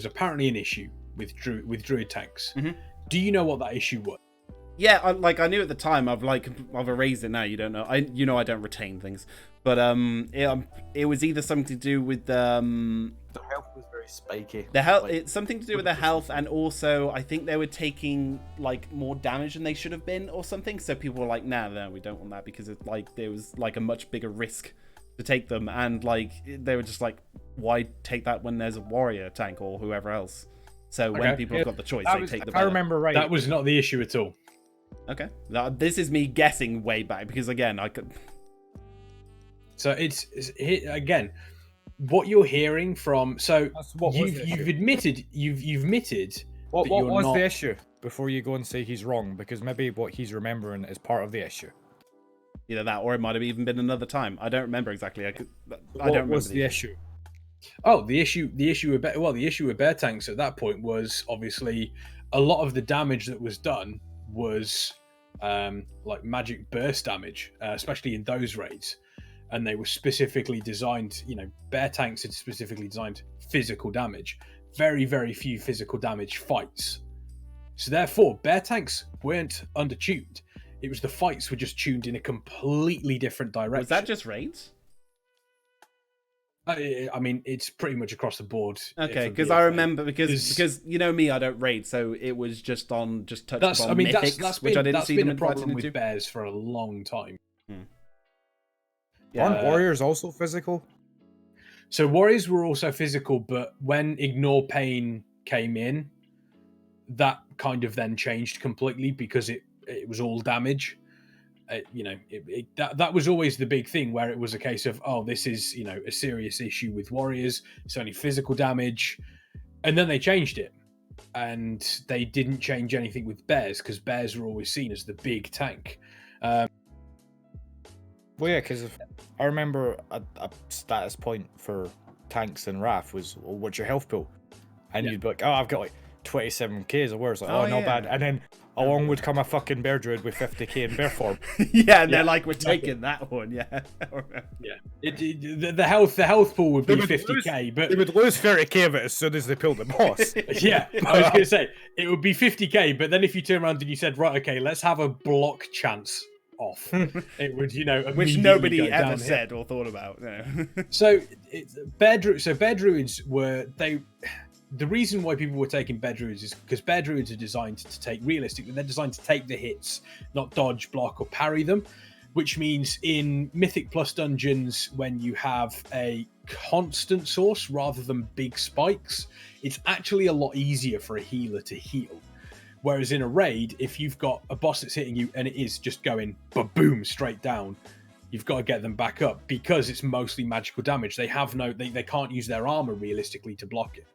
apparently an issue with druid tanks. Mm-hmm. Do you know what that issue was? Yeah, I knew at the time. I've erased it now. You don't know. I don't retain things, but it was either something to do with The health was very spiky. the health. It's something to do with the health, and also I think they were taking like more damage than they should have been, or something. So people were like, "Nah, no, we don't want that," because it like there was like a much bigger risk to take them, and like they were just like, "Why take that when there's a warrior tank or whoever else?" So when people have got the choice, they take the. If I remember right, That was not the issue at all. Okay, this is me guessing way back because again, I could. So it's again, what you're hearing from. So you've admitted What that you're was not... the issue? Before you go and say he's wrong, because maybe what he's remembering is part of the issue. Either that, or it might have even been another time. I don't remember exactly. I don't What remember was the issue? Oh, the issue with bear tanks at that point was obviously a lot of the damage that was done was like magic burst damage, especially in those raids, and they were specifically designed. Bear tanks had specifically designed physical damage. Very, very few physical damage fights. So therefore, bear tanks weren't undertuned. It was the fights were just tuned in a completely different direction. Was that just raids? I mean, it's pretty much across the board. Okay, because I remember because you know me, I don't raid, so it was just touched upon mythics, which I didn't see them been a problem into. with bears for a long time. Aren't warriors also physical? So warriors were also physical, but when Ignore Pain came in, that kind of then changed completely because it was all damage. That was always the big thing where it was a case of, oh, this is a serious issue with warriors. It's only physical damage, and then they changed it, and they didn't change anything with bears because bears were always seen as the big tank. Well, yeah, because I remember a status point for tanks and Wrath was, well, what's your health pool? And you'd be like, oh, I've got like 27k as a word. Like, oh, not bad. And then along would come a fucking bear druid with 50k in bear form. Yeah, and they're like, we're taking that one. Yeah. Yeah. The health pool would be 50k, but they would lose 30k of it as soon as they pulled the boss. Yeah, I was going to say it would be 50k, but then if you turn around and you said, right, okay, let's have a block chance off, it would, which nobody ever said or thought about. No. So bear druids were the reason why people were taking bear druids is because bear druids are designed to take realistically. They're designed to take the hits, not dodge, block, or parry them. Which means in Mythic Plus dungeons, when you have a constant source rather than big spikes, it's actually a lot easier for a healer to heal. Whereas in a raid, if you've got a boss that's hitting you and it is just going ba-boom straight down, you've got to get them back up because it's mostly magical damage. They have they can't use their armor realistically to block it.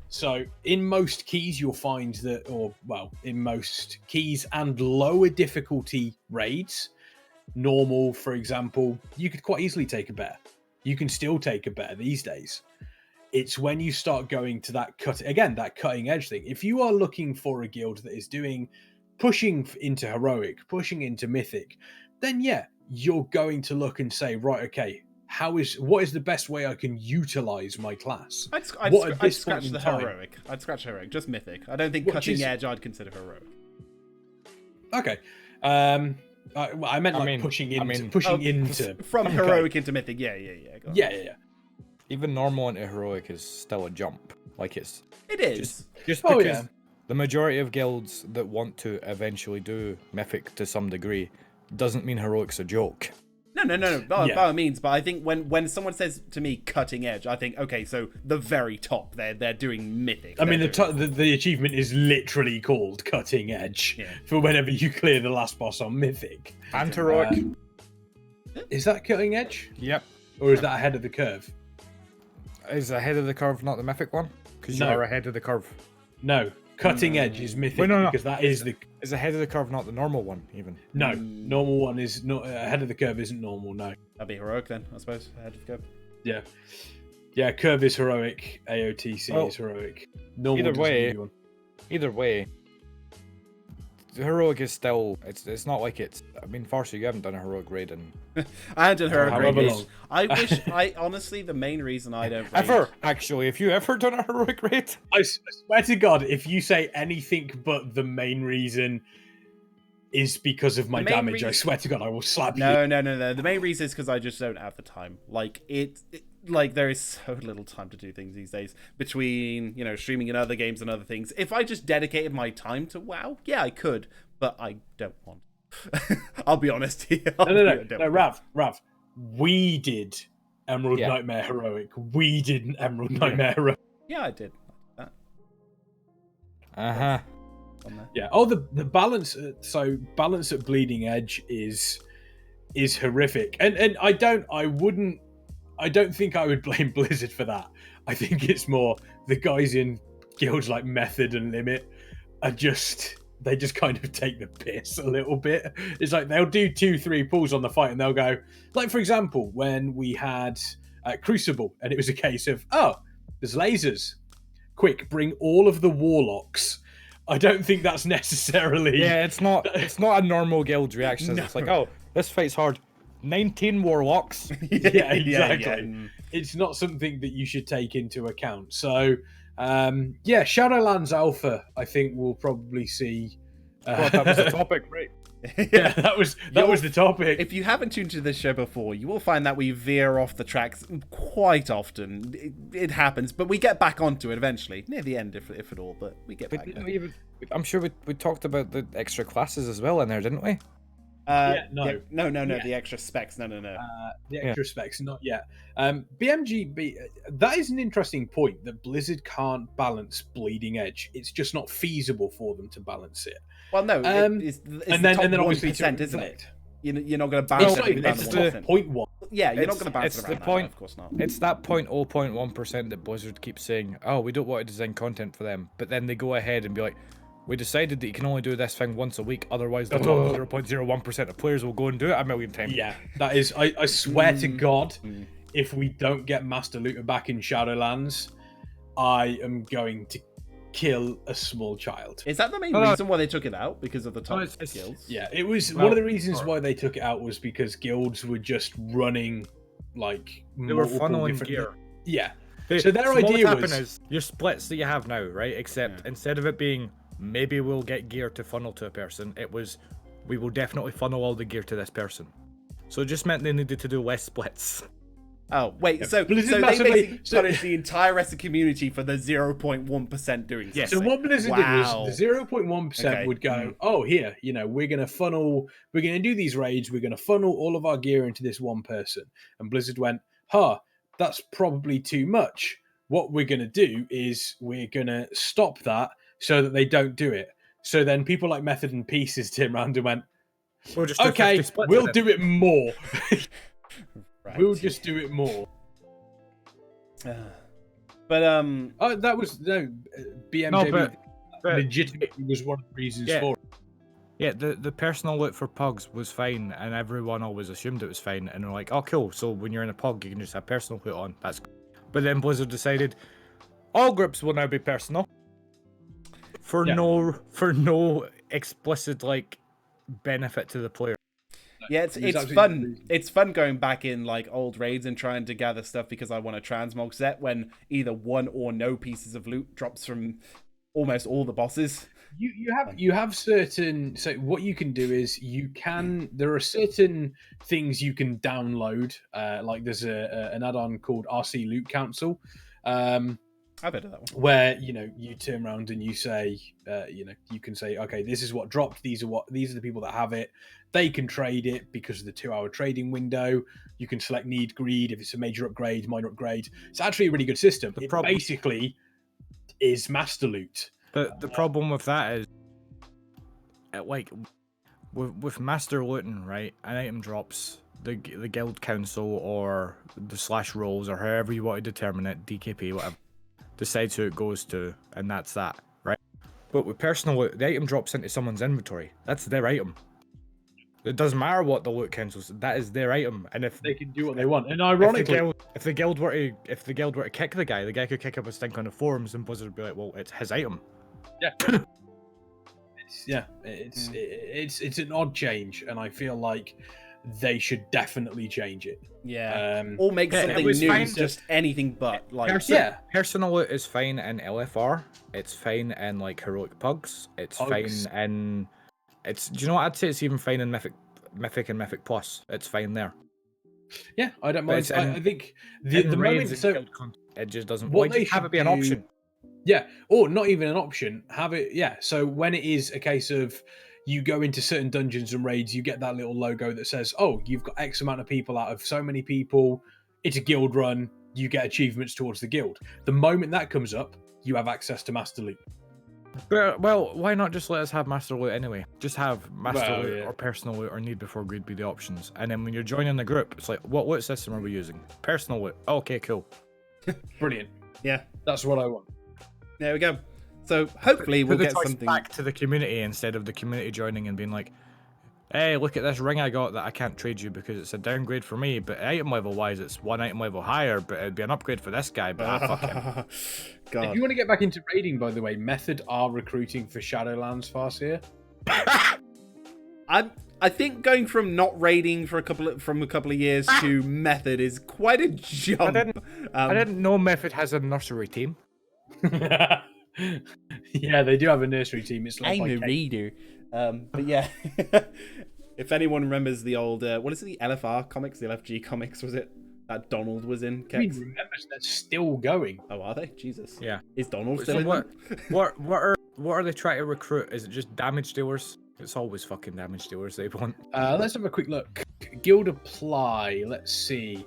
So in most keys, you'll find that, in most keys and lower difficulty raids, normal, for example, you could quite easily take a bear. You can still take a bear these days. It's when you start going to that cutting edge thing. If you are looking for a guild that is pushing into heroic, pushing into mythic, then yeah, you're going to look and say, right, okay, what is the best way I can utilize my class? I'd scratch the heroic. I'd scratch heroic, just mythic. I don't think cutting edge I'd consider heroic. Okay. I meant pushing into from heroic into mythic. Yeah. Yeah. Even normal into heroic is still a jump. Like it is just because the majority of guilds that want to eventually do Mythic to some degree doesn't mean Heroic's a joke. No. By all means, but I think when someone says to me cutting edge, I think, okay, so the very top, they're doing Mythic. I mean, the achievement is literally called Cutting Edge for whenever you clear the last boss on Mythic. And Heroic. Is that Cutting Edge? Yep. Or is that ahead of the curve? Is ahead of the curve not the Mythic one? Because you are ahead of the curve. No. Cutting Edge is Mythic because that is the... Is ahead of the curve not the normal one, even? No. Normal one is not... ahead of the curve isn't normal, no. That'd be Heroic then, I suppose, ahead of the curve. Yeah. Yeah, curve is Heroic, AOTC is Heroic. Normal Either way, Heroic is still... It's not like it's... I mean, Farsi, you haven't done a Heroic raid in... I haven't done Heroic raid. long. Honestly, the main reason I don't raid... Ever, actually. Have you ever done a Heroic raid? I swear to God, if you say anything but the main reason is because of my damage, I swear to God, I will slap you. No. The main reason is because I just don't have the time. Like, like, there is so little time to do things these days between, streaming and other games and other things. If I just dedicated my time to WoW, yeah, I could, but I don't want to. I'll be honest here. No, Rav. We did Emerald Nightmare Heroic. We did an Emerald Nightmare Heroic. Yeah, I did. Uh-huh. Yeah. Oh, the balance. So balance at Bleeding Edge is horrific, and I don't think I would blame Blizzard for that. I think it's more the guys in guilds like Method and Limit are they just kind of take the piss a little bit. It's like they'll do 2-3 pulls on the fight and they'll go, like, for example, when we had Crucible and it was a case of, there's lasers. Quick, bring all of the warlocks. I don't think that's necessarily... Yeah, it's not a normal guild reaction. No. It's like, this fight's hard. 19 warlocks. Yeah, exactly. Yeah. It's not something that you should take into account. So, Shadowlands Alpha, I think we'll probably see. That was the topic, right? Yeah, that was the topic. If you haven't tuned to this show before, you will find that we veer off the tracks quite often. It happens, but we get back onto it eventually, near the end, if at all. But we get back. I'm sure we talked about the extra classes as well in there, didn't we? No. Yeah. The extra specs. No. The extra specs, not yet. BMG, that is an interesting point that Blizzard can't balance Bleeding Edge. It's just not feasible for them to balance it. Well, no, it's and then obviously 1%, isn't it? You're not going to bounce it down to 1%. 0.1. Yeah, you're not going to bounce it around. The point, of course not. It's that 0.1% that Blizzard keeps saying, we don't want to design content for them. But then they go ahead and be like, we decided that you can only do this thing once a week, otherwise the top 0.01% of players will go and do it a million times. Yeah, that is, I swear to God, if we don't get Master Looter back in Shadowlands, I am going to kill a small child. Is that the main reason why they took it out? Because of the top guilds? Yeah, it was one of the reasons why they took it out was because guilds were just running like they were funneling gear. Yeah. So their idea was your splits that you have now, right? Except instead of it being maybe we'll get gear to funnel to a person, it was we will definitely funnel all the gear to this person. So it just meant they needed to do less splits. Oh, wait, so they basically punished the entire rest of the community for the 0.1% doing something. So what Blizzard did was the 0.1% would go, here, we're going to do these raids, we're going to funnel all of our gear into this one person. And Blizzard went, that's probably too much. What we're going to do is we're going to stop that so that they don't do it. So then people like Method and Pieces turned around and went, we'll do it more. Right. We'll just do it more. But that was BMJ legitimately was one of the reasons for it. Yeah, the personal loot for pugs was fine, and everyone always assumed it was fine, and they're like, oh cool, so when you're in a pug you can just have personal loot on. That's cool. But then Blizzard decided all groups will now be personal. For no explicit benefit to the player. Yeah, it's fun. It's fun going back in old raids and trying to gather stuff because I want a transmog set when either one or no pieces of loot drops from almost all the bosses. You have certain, so what you can do is there are certain things you can download. Like there's an add-on called RC Loot Council. I've heard of that one. Where you turn around and you say, you can say, okay, this is what dropped. These are the people that have it. They can trade it because of the 2-hour trading window. You can select need greed if it's a major upgrade, minor upgrade. It's actually a really good system. It basically is master loot. The problem with that is, like, with master looting, right? An item drops. The guild council or the slash rolls or however you want to determine it, DKP, whatever, decides who it goes to, and that's that, right? But with personal loot, the item drops into someone's inventory. That's their item. It doesn't matter what the loot council says. That is their item, and if they can do what they want, and ironically, if the guild were to kick the guy could kick up a stink on the forums, and Blizzard would be like, "Well, it's his item." Yeah. It's an odd change, and I feel like they should definitely change it. Yeah. Or make something new, just anything but. Like, personal loot is fine in LFR. It's fine in like heroic pugs. It's fine in. Do you know what I'd say? It's even fine in Mythic and Mythic Plus. It's fine there. Yeah, I don't mind. I think the moment it just doesn't. Why they have it be an option? Yeah, or not even an option. Have it. Yeah. So when it is a case of you go into certain dungeons and raids, you get that little logo that says, "Oh, you've got X amount of people out of so many people. It's a guild run. You get achievements towards the guild." The moment that comes up, you have access to master loot. But, well, why not just let us have master loot anyway? Just have master loot or personal loot or need before greed be the options. And then when you're joining the group, it's like, what loot system are we using? Personal loot. Okay, cool. Brilliant. Yeah. That's what I want. There we go. So hopefully we'll get something back to the community instead of the community joining and being like, "Hey, look at this ring I got that I can't trade you because it's a downgrade for me, but item level wise it's one item level higher, but it'd be an upgrade for this guy, but fuck him." God. If you want to get back into raiding, by the way, Method are recruiting for Shadowlands Farseer. I think going from not raiding for a couple of years to Method is quite a jump. I didn't know Method has a nursery team. Yeah, they do have a nursery team. It's I'm a reader. But yeah, if anyone remembers the old, what is it, the LFR comics, the LFG comics, was it? That Donald was in. I mean, remember, they're still going. Oh, are they? Jesus. Yeah. Is Donald still in? What are they trying to recruit? Is it just damage dealers? It's always fucking damage dealers they want. Let's have a quick look. Guild apply. Let's see.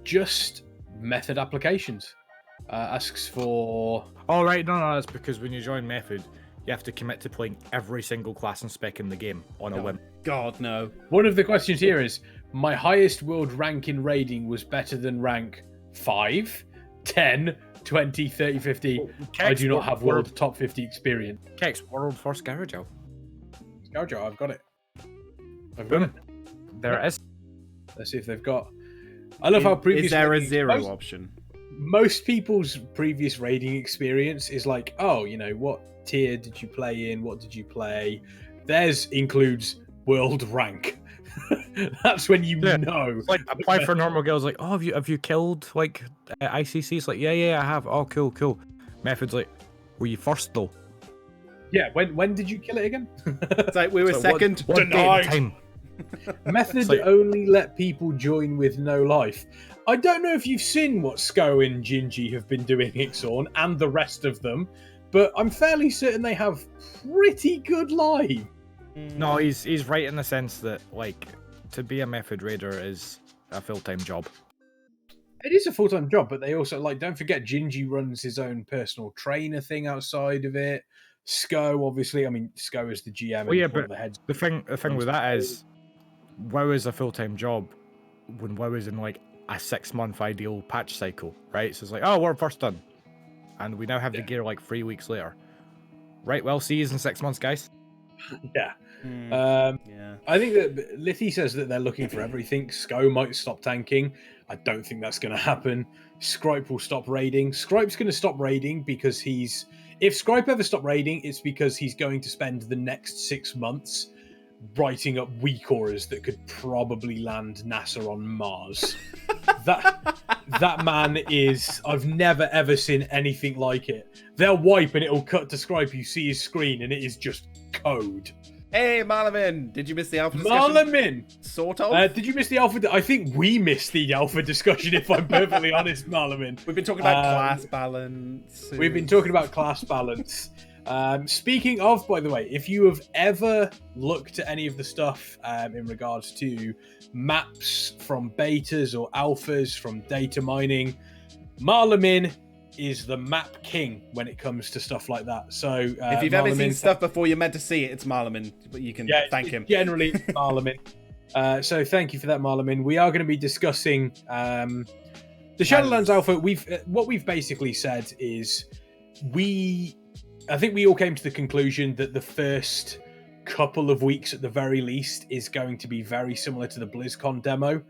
Just Method applications. Asks for. Oh right, no, that's because when you join Method, you have to commit to playing every single class and spec in the game on a whim. God, no. One of the questions here is, my highest world rank in raiding was better than rank 5, 10, 20, 30, 50. I do not have world top 50 experience. Kex, world first Garage. Garage, I've got it. I've got it. There it is. Let's see if they've got. I love how previous. Is there a zero option? Most people's previous raiding experience is like, oh, what tier did you play in? What did you play? Theirs includes world rank. That's when you know. It's like apply for normal guilds. Like, oh, have you killed like ICC? It's like, yeah, I have. Oh, cool. Method's like, were you first though? Yeah. When did you kill it again? It's like we were second. What denied. Method only let people join with no life. I don't know if you've seen what Sko and Gingy have been doing, Ixorn, and the rest of them, but I'm fairly certain they have pretty good life. No, he's right in the sense that, like, to be a Method raider is a full-time job. It is a full-time job, but they also, like, don't forget Gingy runs his own personal trainer thing outside of it. Sko, obviously, I mean, Sko is the GM. Well, yeah, but the thing with that is, WoW is a full-time job when WoW is in, like, a 6-month ideal patch cycle, right? So it's like, oh, we're first done. And we now have the gear, like, 3 weeks later. Right, well, see you in 6 months, guys. Yeah. Yeah. I think that Lithy says that they're looking for everything. Sko might stop tanking. I don't think that's going to happen. Scripe will stop raiding. Scripe's going to stop raiding because if Scripe ever stopped raiding, it's because he's going to spend the next 6 months writing up weak auras that could probably land NASA on Mars. That man is... I've never ever seen anything like it. They'll wipe and it'll cut to Scripe. You see his screen and it is just code. Hey, Malamin! Did you miss the alpha discussion? Malamin! Sort of. Did you miss the alpha? I think we missed the alpha discussion, if I'm perfectly honest, Malamin. We've been talking about class balance. We've been talking about class balance. Speaking of, by the way, if you have ever looked at any of the stuff in regards to maps from betas or alphas from data mining, Malamin is the map king when it comes to stuff like that. So if you've ever seen stuff before you're meant to see it, it's Malamin. But you can thank him. Generally, Malamin. So thank you for that, Malamin. We are going to be discussing the Shadowlands Alpha. What we've basically said is I think we all came to the conclusion that the first couple of weeks at the very least is going to be very similar to the BlizzCon demo,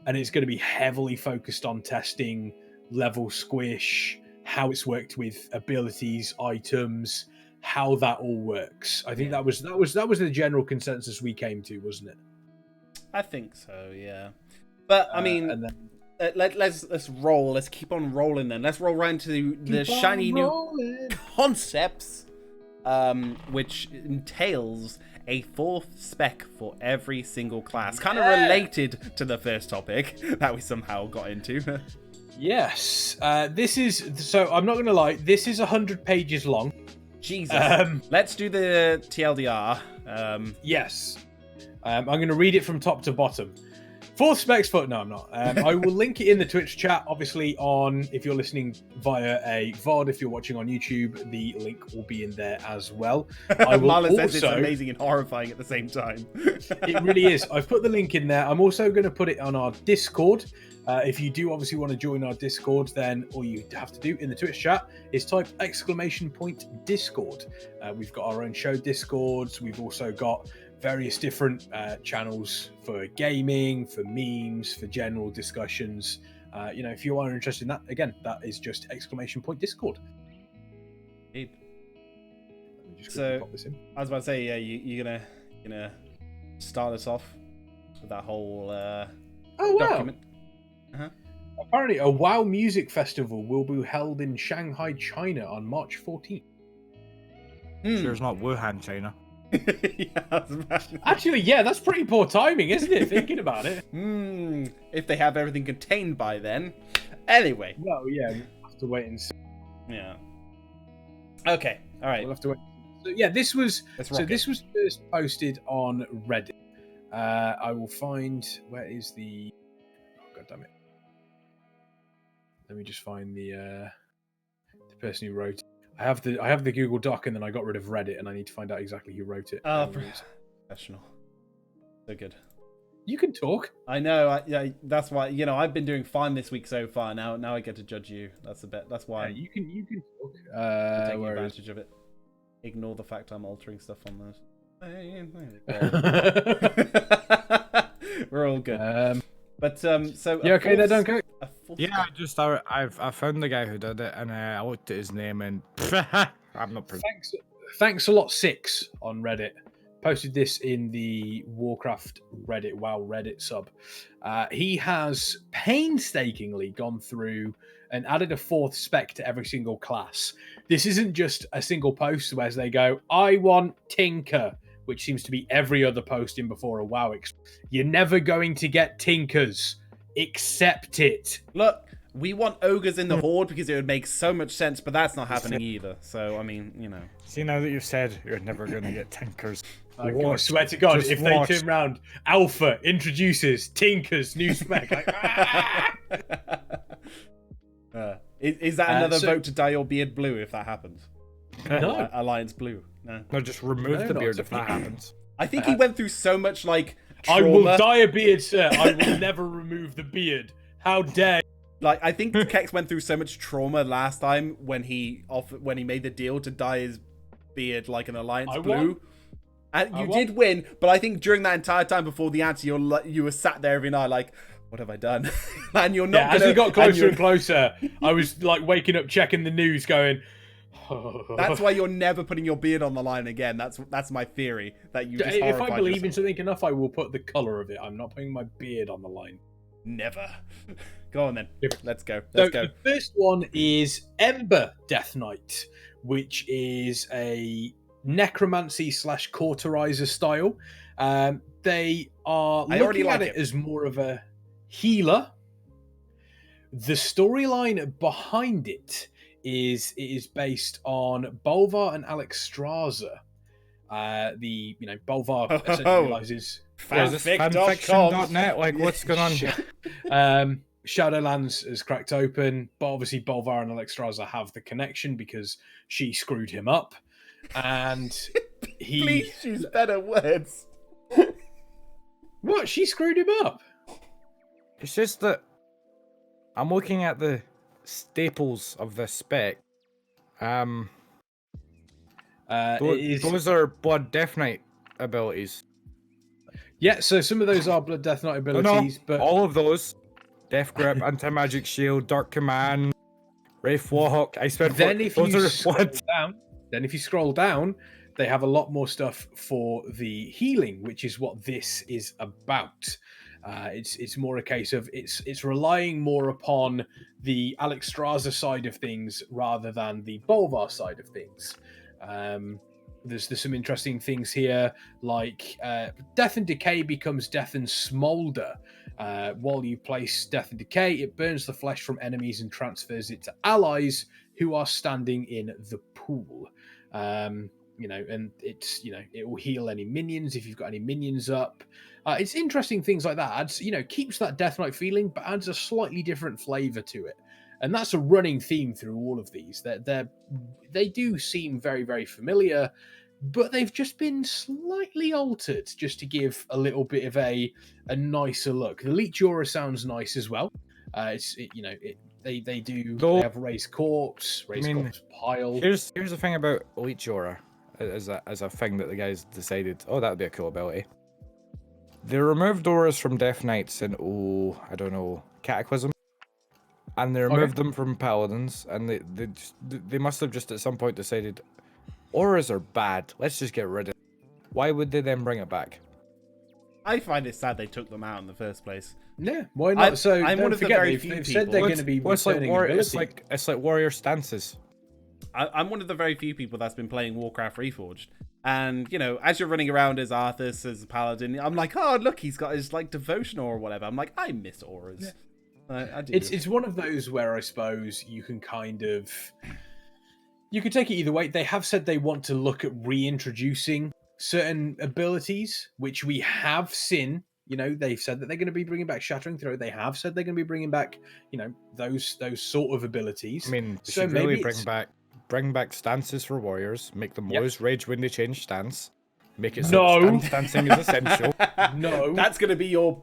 and it's going to be heavily focused on testing level squish, how it's worked with abilities, items, how that all works. I think that was the general consensus we came to, wasn't it? I think so, yeah. But I mean, let's roll. Let's keep on rolling then. Let's roll right into the shiny new concepts, which entails a 4th spec for every single class. Kind of related to the first topic that we somehow got into. Yes. This is, so I'm not going to lie, this is 100 pages long. Jesus. Let's do the TLDR. Yes. I'm going to read it from top to bottom. 4th specs for... No, I'm not. I will link it in the Twitch chat, obviously, if you're listening via a VOD, if you're watching on YouTube, the link will be in there as well. I will Marla says it's amazing and horrifying at the same time. It really is. I've put the link in there. I'm also going to put it on our Discord. If you do obviously want to join our Discord, then all you have to do in the Twitch chat is type !Discord. We've got our own show Discords. We've also got various different channels for gaming, for memes, for general discussions. If you are interested in that, again, that is just !Discord. Indeed. So, pop this in. I was about to say, yeah, you're gonna start us off with that whole document. Uh-huh. Apparently, a WoW music festival will be held in Shanghai, China on March 14th. Sure, it's not Wuhan, China. Actually, yeah, that's pretty poor timing, isn't it? Thinking about it. If they have everything contained by then. Anyway. Well, yeah, we'll have to wait and see. Yeah. Okay. All right. We'll have to wait. So, yeah, this was first posted on Reddit. I will find where is the. Oh, God damn it. Let me just find the person who wrote it. I have the Google Doc, and then I got rid of Reddit, and I need to find out exactly who wrote it. Professional. So good. You can talk. I know. That's why. I've been doing fine this week so far. Now I get to judge you. That's a bit. That's why. You can talk. Taking advantage of it. Ignore the fact I'm altering stuff on those. We're all good. But so you okay there, Dunkurk? Yeah, I found the guy who did it, and I looked at his name, and I'm not. Thanks a lot, 6 on Reddit. Posted this in the Warcraft Reddit, WoW Reddit sub. He has painstakingly gone through and added a 4th spec to every single class. This isn't just a single post where they go, I want Tinker, which seems to be every other posting before a WoW. You're never going to get Tinkers. Accept it. Look, we want ogres in the Horde because it would make so much sense, but that's not happening either. So, I mean, See, now that you've said you're never going to get Tinkers. I swear to God, if they turn around, Alpha introduces Tinker's new spec. Is that another vote to dye your beard blue if that happens? No. Alliance blue. No, just remove the beard if that happens. I think he went through so much, trauma. I will dye a beard, sir. I will never remove the beard. How dare you? I think Kex went through so much trauma last time when he made the deal to dye his beard like an Alliance blue. And you did win, but I think during that entire time before the answer, you were sat there every night like, what have I done? And you're not. As we got closer and closer, I was waking up, checking the news, going. That's why you're never putting your beard on the line again. That's my theory. That you. Just if I believe in something enough, I will put the color of it. I'm not putting my beard on the line. Never. Go on then. Let's go. The first one is Ember Death Knight, which is a necromancy / cauterizer style. They are I already looking at like it it. as more of a healer. The storyline behind it is based on Bolvar and Alexstrasza. Bolvar essentially realizes Is this Fanfic.com. fanfiction.net? Like, what's going on here? Shadowlands is cracked open, but obviously Bolvar and Alexstrasza have the connection because she screwed him up, and he. Please use better words. What? She screwed him up? It's just that I'm looking at the staples of this spec. Those are Blood Death Knight abilities. Yeah, so some of those are Blood Death Knight abilities, but all of those: Death Grip, Anti-Magic Shield, Dark Command, Wraith Warhawk, I spent. Then if you scroll down, they have a lot more stuff for the healing, which is what this is about. It's more a case of it's relying more upon the Alexstrasza side of things rather than the Bolvar side of things. There's some interesting things here, like Death and Decay becomes Death and Smolder. While you place Death and Decay, it burns the flesh from enemies and transfers it to allies who are standing in the pool. And it will heal any minions if you've got any minions up. It's interesting things like that. Adds, keeps that Death Knight feeling, but adds a slightly different flavor to it. And that's a running theme through all of these. They do seem very, very familiar, but they've just been slightly altered just to give a little bit of a nicer look. The Leech Aura sounds nice as well. They have Raised Corpse, Corpse Pile. Here's the thing about Leech Aura as a thing that the guys decided, that would be a cool ability. They removed auras from Death Knights in Cataclysm. And they removed them from Paladins, and they must have just at some point decided, auras are bad, let's just get rid of it. Why would they then bring it back? I find it sad they took them out in the first place. Yeah, why not? I'm one of the very few they've people. said they're going to be returning ability. It's like warrior stances. I'm one of the very few people that's been playing Warcraft Reforged. And, as you're running around as Arthas, as Paladin, I'm like, oh, look, he's got his, devotion or whatever. I'm like, I miss auras. Yeah. It's one of those where I suppose you can you could take it either way. They have said they want to look at reintroducing certain abilities, which we have seen. They've said that they're going to be bringing back Shattering Throw. They have said they're going to be bringing back, those sort of abilities. I mean, they should really bring back stances for warriors. Make them always rage when they change stance. Make it so stancing is essential. No, that's going to be your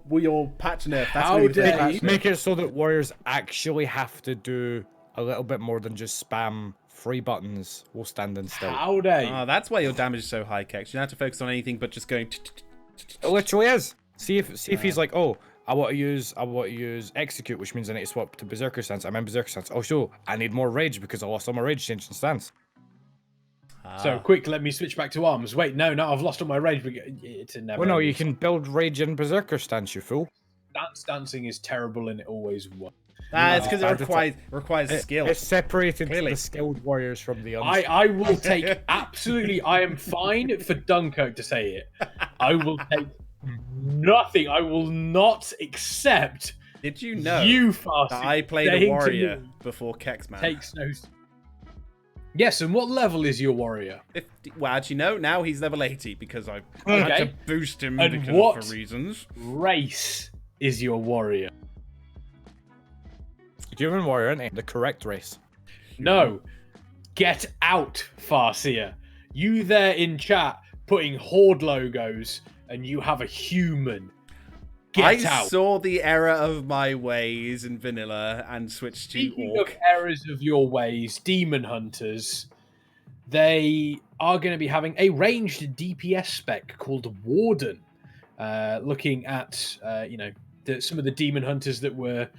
patch nerf. That's make it so that warriors actually have to do a little bit more than just spam 3 buttons while standing still. How dare you? That's why your damage is so high, Kex. You don't have to focus on anything but just going. It literally is. See if he's like, I want to use execute, which means I need to swap to berserker stance. I'm in berserker stance. Oh, sure, I need more rage because I lost all my rage changing stance. So quick, let me switch back to arms. Wait, no, I've lost all my rage. It's a never. Well, no, you can build rage in berserker stance, you fool. Dance dancing is terrible, and it always was. It's because it requires skill. It's separated the skilled warriors from the unskilled. I will take absolutely. I am fine for Dunkurk to say it. I will take nothing. I will not accept. Did you know that I played a warrior before Kexman? Takes no. Yes, and what level is your warrior? 50, well, actually, no. Now he's level 80 because I had to boost him for reasons. Race is your warrior? Human warrior, isn't it? The correct race. No. Get out, Farseer. You there in chat putting Horde logos, and you have a human. Get out. I saw the error of my ways in vanilla and switched to Speaking Orc. of errors of your ways, Demon Hunters, they are going to be having a ranged DPS spec called Warden. Looking at, some of the Demon Hunters that were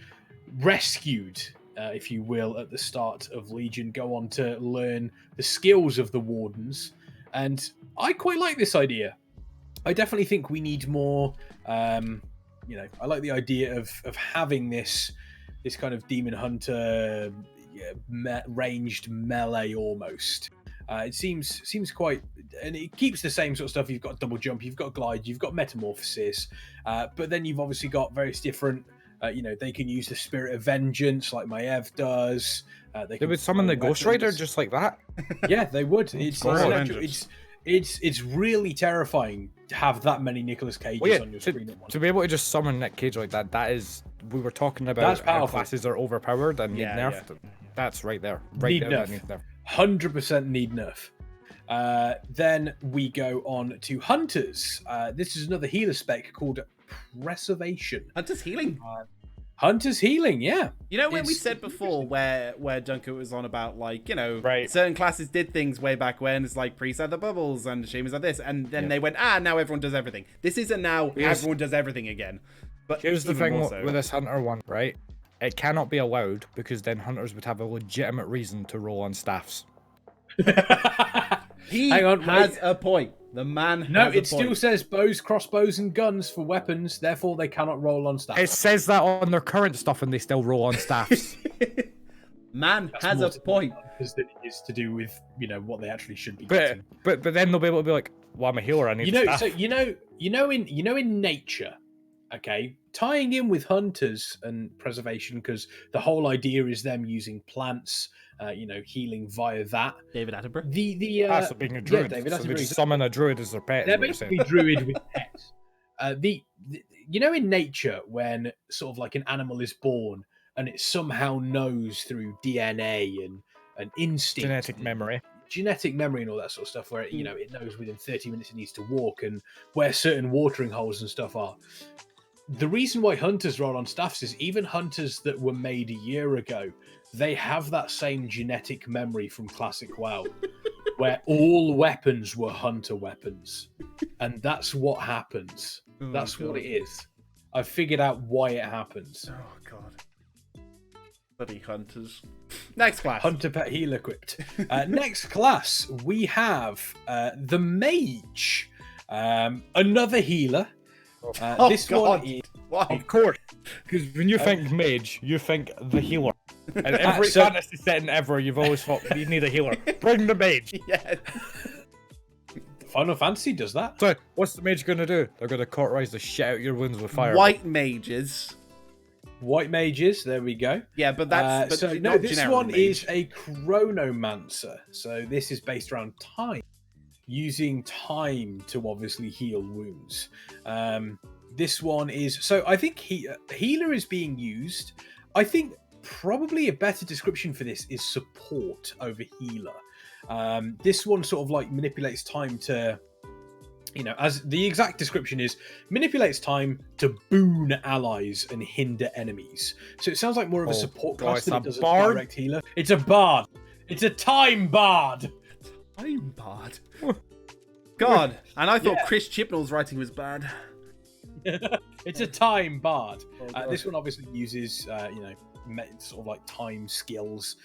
rescued, if you will, at the start of Legion, go on to learn the skills of the Wardens. And I quite like this idea. I definitely think we need more... I like the idea of having this kind of Demon Hunter ranged melee almost. It seems quite, and it keeps the same sort of stuff. You've got double jump, you've got glide, you've got metamorphosis, but then you've obviously got various different. They can use the Spirit of Vengeance like Maev does. They would summon the Ghost Rider just like that. Yeah, they would. Vengeance. It's really terrifying to have that many Nicolas Cages on your screen at once. To be able to just summon Nick Cage like that is we were talking about how classes are overpowered and need nerfed. Yeah. That's right there. Right need there. Nerf. 100% need nerf. Then we go on to Hunters. This is another healer spec called Preservation. Hunter's healing. Hunter's healing, yeah. You know when we said before where Dunkurk was on about certain classes did things way back when, it's like priests had the bubbles and shamans had this, and then they went, now everyone does everything. This isn't now everyone does everything again. But here's the thing with this Hunter one, right? It cannot be allowed because then Hunters would have a legitimate reason to roll on staffs. He has a point. The man has a point. It still says bows, crossbows, and guns for weapons. Therefore, they cannot roll on staffs. It says that on their current stuff, and they still roll on staffs. Man has a point. Because it is to do with what they actually should be but, getting. But then they'll be able to be like, "Well, I'm a healer. I need staff." So in nature, okay, tying in with Hunters and Preservation, because the whole idea is them using plants. Healing via that. David Attenborough. That's being a druid. David so they just summon a druid as their pet. They're basically druid with pets. In nature, when sort of like an animal is born and it somehow knows through DNA and instinct, genetic memory, and all that sort of stuff, where it knows within 30 minutes it needs to walk and where certain watering holes and stuff are. The reason why Hunters roll on staffs is even Hunters that were made a year ago, they have that same genetic memory from Classic WoW, where all weapons were Hunter weapons. And that's what happens. That's what it is. I've figured out why it happens. Oh, God. Bloody Hunters. Next class. Hunter pet healer equipped. Next class, we have the Mage. Another healer. This God. one is... Why? Of course. Because when you think mage, you think the healer. And every fantasy setting ever, you've always thought you need a healer. Bring the mage. Yeah. Final Fantasy does that. So, what's the mage going to do? They're going to cauterize the shit out your wounds with fire. White mages. White mages, there we go. Yeah, but that's... this one is a chronomancer. So this is based around time. Using time to obviously heal wounds. This one is... So I think healer is being used. I think probably a better description for this is support over healer. This one sort of like manipulates time to... as the exact description is, manipulates time to boon allies and hinder enemies. So it sounds like more of a support class than it does a direct healer. It's a bard. It's a time bard. Time bard. God, and I thought Chris Chibnall's writing was bad. It's a time bard. This one obviously uses, sort of like time skills.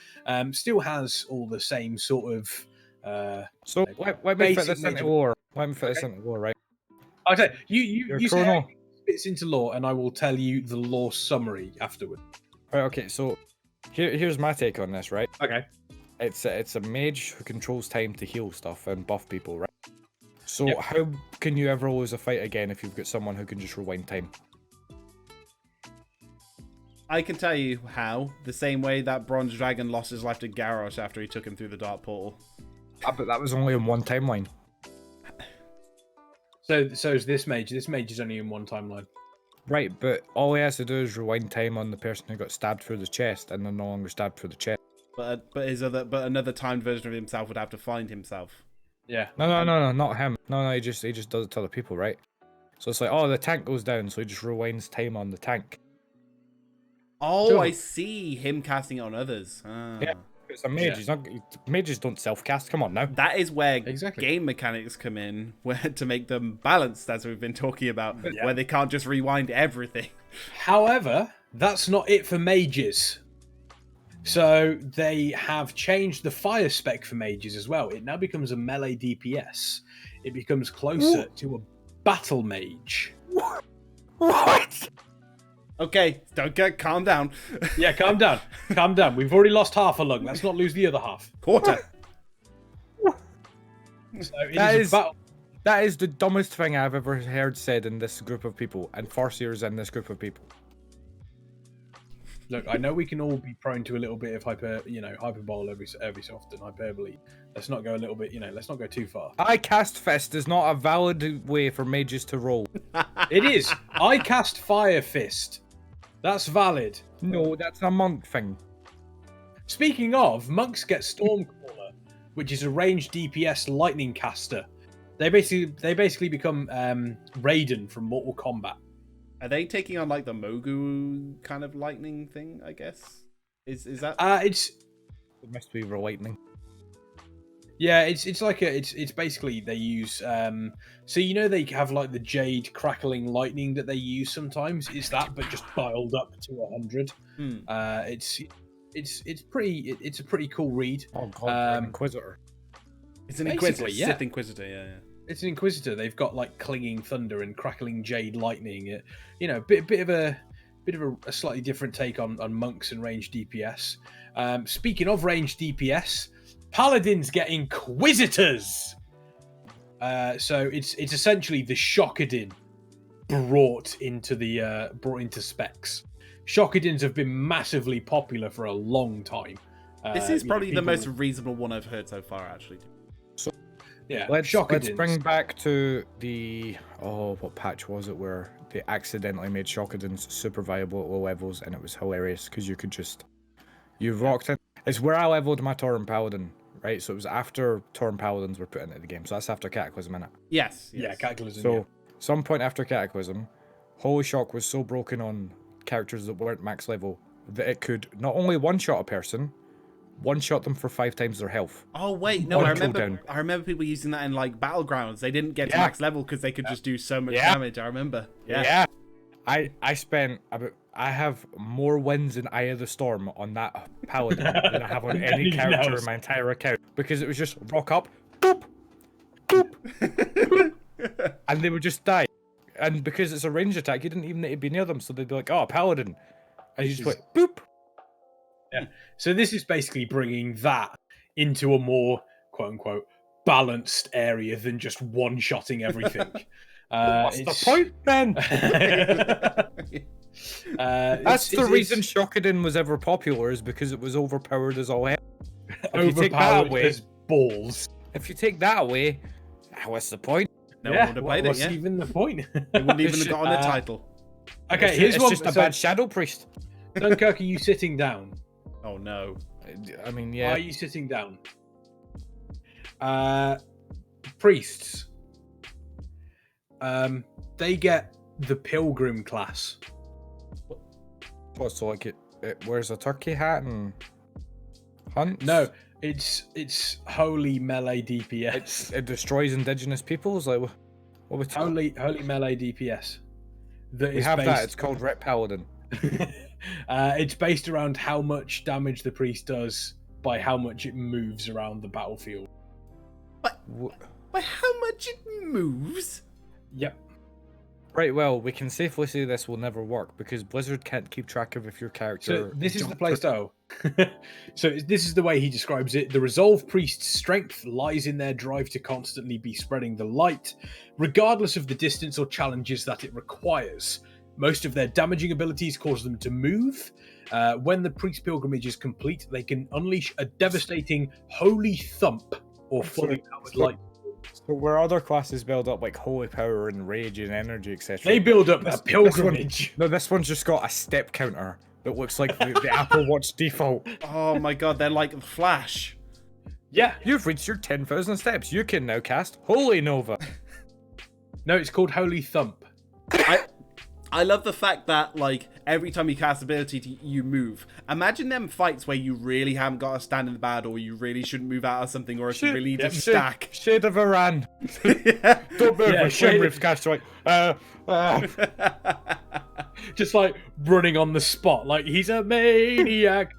Still has all the same sort of. Let me fit this into lore. Let me fit this into lore, right? Okay, you say fits into lore, and I will tell you the lore summary afterward. Right. Okay. So here's my take on this. Right. Okay. It's a mage who controls time to heal stuff and buff people, right? So how can you ever lose a fight again if you've got someone who can just rewind time? I can tell you how. The same way that Bronze Dragon lost his life to Garrosh after he took him through the Dark Portal. But that was only in one timeline. So is this mage. This mage is only in one timeline. Right, but all he has to do is rewind time on the person who got stabbed through the chest, and they're no longer stabbed through the chest. But another timed version of himself would have to find himself. Yeah. No, not him. No, he just does it to other people, right? So it's like, the tank goes down, so he just rewinds time on the tank. Oh, I see. Him casting it on others. Yeah, it's a mage. Mages don't self-cast. Come on now. That is where game mechanics come in, to make them balanced, as we've been talking about, where they can't just rewind everything. However, that's not it for mages. So they have changed the fire spec for mages as well. It now becomes a melee DPS. It becomes closer to a battle mage. What? Okay, Dunkurk, calm down. Yeah, calm down. Calm down. We've already lost half a lung. Let's not lose the other half. Quarter. So it is a battle. That is the dumbest thing I've ever heard said in this group of people, and Farseer's in this group of people. Look, I know we can all be prone to a little bit of hyperbole every so often, hyperbole. Let's not go a little bit, let's not go too far. I cast Fist is not a valid way for mages to roll. It is. I cast Fire Fist. That's valid. No, that's a monk thing. Speaking of, monks get Stormcaller, which is a ranged DPS lightning caster. They basically become Raiden from Mortal Kombat. Are they taking on like the Mogu kind of lightning thing? I guess is that? It must be lightning. Yeah, it's basically they use so they have like the jade crackling lightning that they use sometimes. It's that, but just dialed up to 100. It's a pretty cool read. Oh god, Inquisitor. It's an Inquisitor, yeah. Sith Inquisitor, yeah. It's an Inquisitor. They've got like clinging thunder and crackling jade lightning. Bit of a slightly different take on monks and ranged DPS. Speaking of ranged DPS, paladins get Inquisitors. So it's essentially the Shockadin brought into specs. Shockadins have been massively popular for a long time. This is probably the most reasonable one I've heard so far, actually. Yeah, let's bring back to the what patch was it where they accidentally made Shockadins super viable at low levels, and it was hilarious because you rocked in. It's where I leveled my Tauren Paladin, right? So it was after Tauren Paladins were put into the game, so that's after Cataclysm, innit? Yes. Yeah, Cataclysm. So some point after Cataclysm, Holy Shock was so broken on characters that weren't max level that it could not only one-shot a person, one-shot them for 5 times their health. Oh wait, no, I remember people using that in like battlegrounds. They didn't get to max level because they could just do so much damage. I remember. Yeah. I have more wins in Eye of the Storm on that paladin than I have on any character in my entire account, because it was just rock up, boop, boop, boop, and they would just die. And because it's a ranged attack, you didn't even need to be near them, so they'd be like, "Oh, paladin," and you just went boop. Yeah. So this is basically bringing that into a more quote-unquote balanced area than just one-shotting everything. What's the point, then? That's the reason Shockadin was ever popular, is because it was overpowered as all hell. If you take that away, as balls. If you take that away, what's the point? No one would have played it. What's even the point? It wouldn't even have got on the title. Okay, it's just a bad Shadow Priest. Dunkurk, are you sitting down? Oh no. I mean, yeah. Are you sitting down? Priests. They get the Pilgrim class. What, so like it wears a turkey hat and hunts? No, it's holy melee DPS. It destroys indigenous peoples. Like what was holy melee DPS. We have that. It's called Rep Paladin. It's based around how much damage the priest does by how much it moves around the battlefield. By how much it moves? Yep. Right, well, we can safely say this will never work because Blizzard can't keep track of if your character... So this is the playstyle. So this is the way he describes it. The Resolve Priest's strength lies in their drive to constantly be spreading the light, regardless of the distance or challenges that it requires. Most of their damaging abilities cause them to move. When the priest pilgrimage is complete, they can unleash a devastating Holy Thump or fully powered light. So where other classes build up like holy power and rage and energy, etc. They build up a pilgrimage. This one's just got a step counter that looks like the Apple Watch default. Oh my god, they're like Flash. Yeah. You've reached your 10,000 steps. You can now cast Holy Nova. No, it's called Holy Thump. I love the fact that, like, every time you cast ability, you move. Imagine them fights where you really haven't got to stand in the bad, or you really shouldn't move out of something, or if you really need to stack. Shade of Iran. Yeah. Don't move with Shimriff's cast, like, Just like running on the spot, like he's a maniac.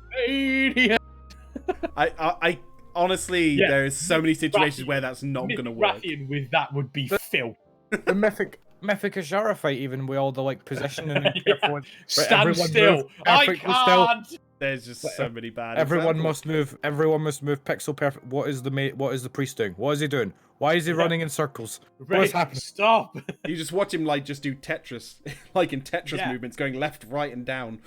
I honestly, there's so many situations where that's not going to work. With that would be filth. The Mythic Ashara fight, even with all the like positioning and stand still. I can't. Still. There's just so many bad. Everyone examples. must move. Everyone must move pixel perfect. What is the priest doing? What is he doing? Why is he running in circles? Right, What's happening? stop. You just watch him like just do Tetris, like in Tetris Yeah. movements, going left, right, and down.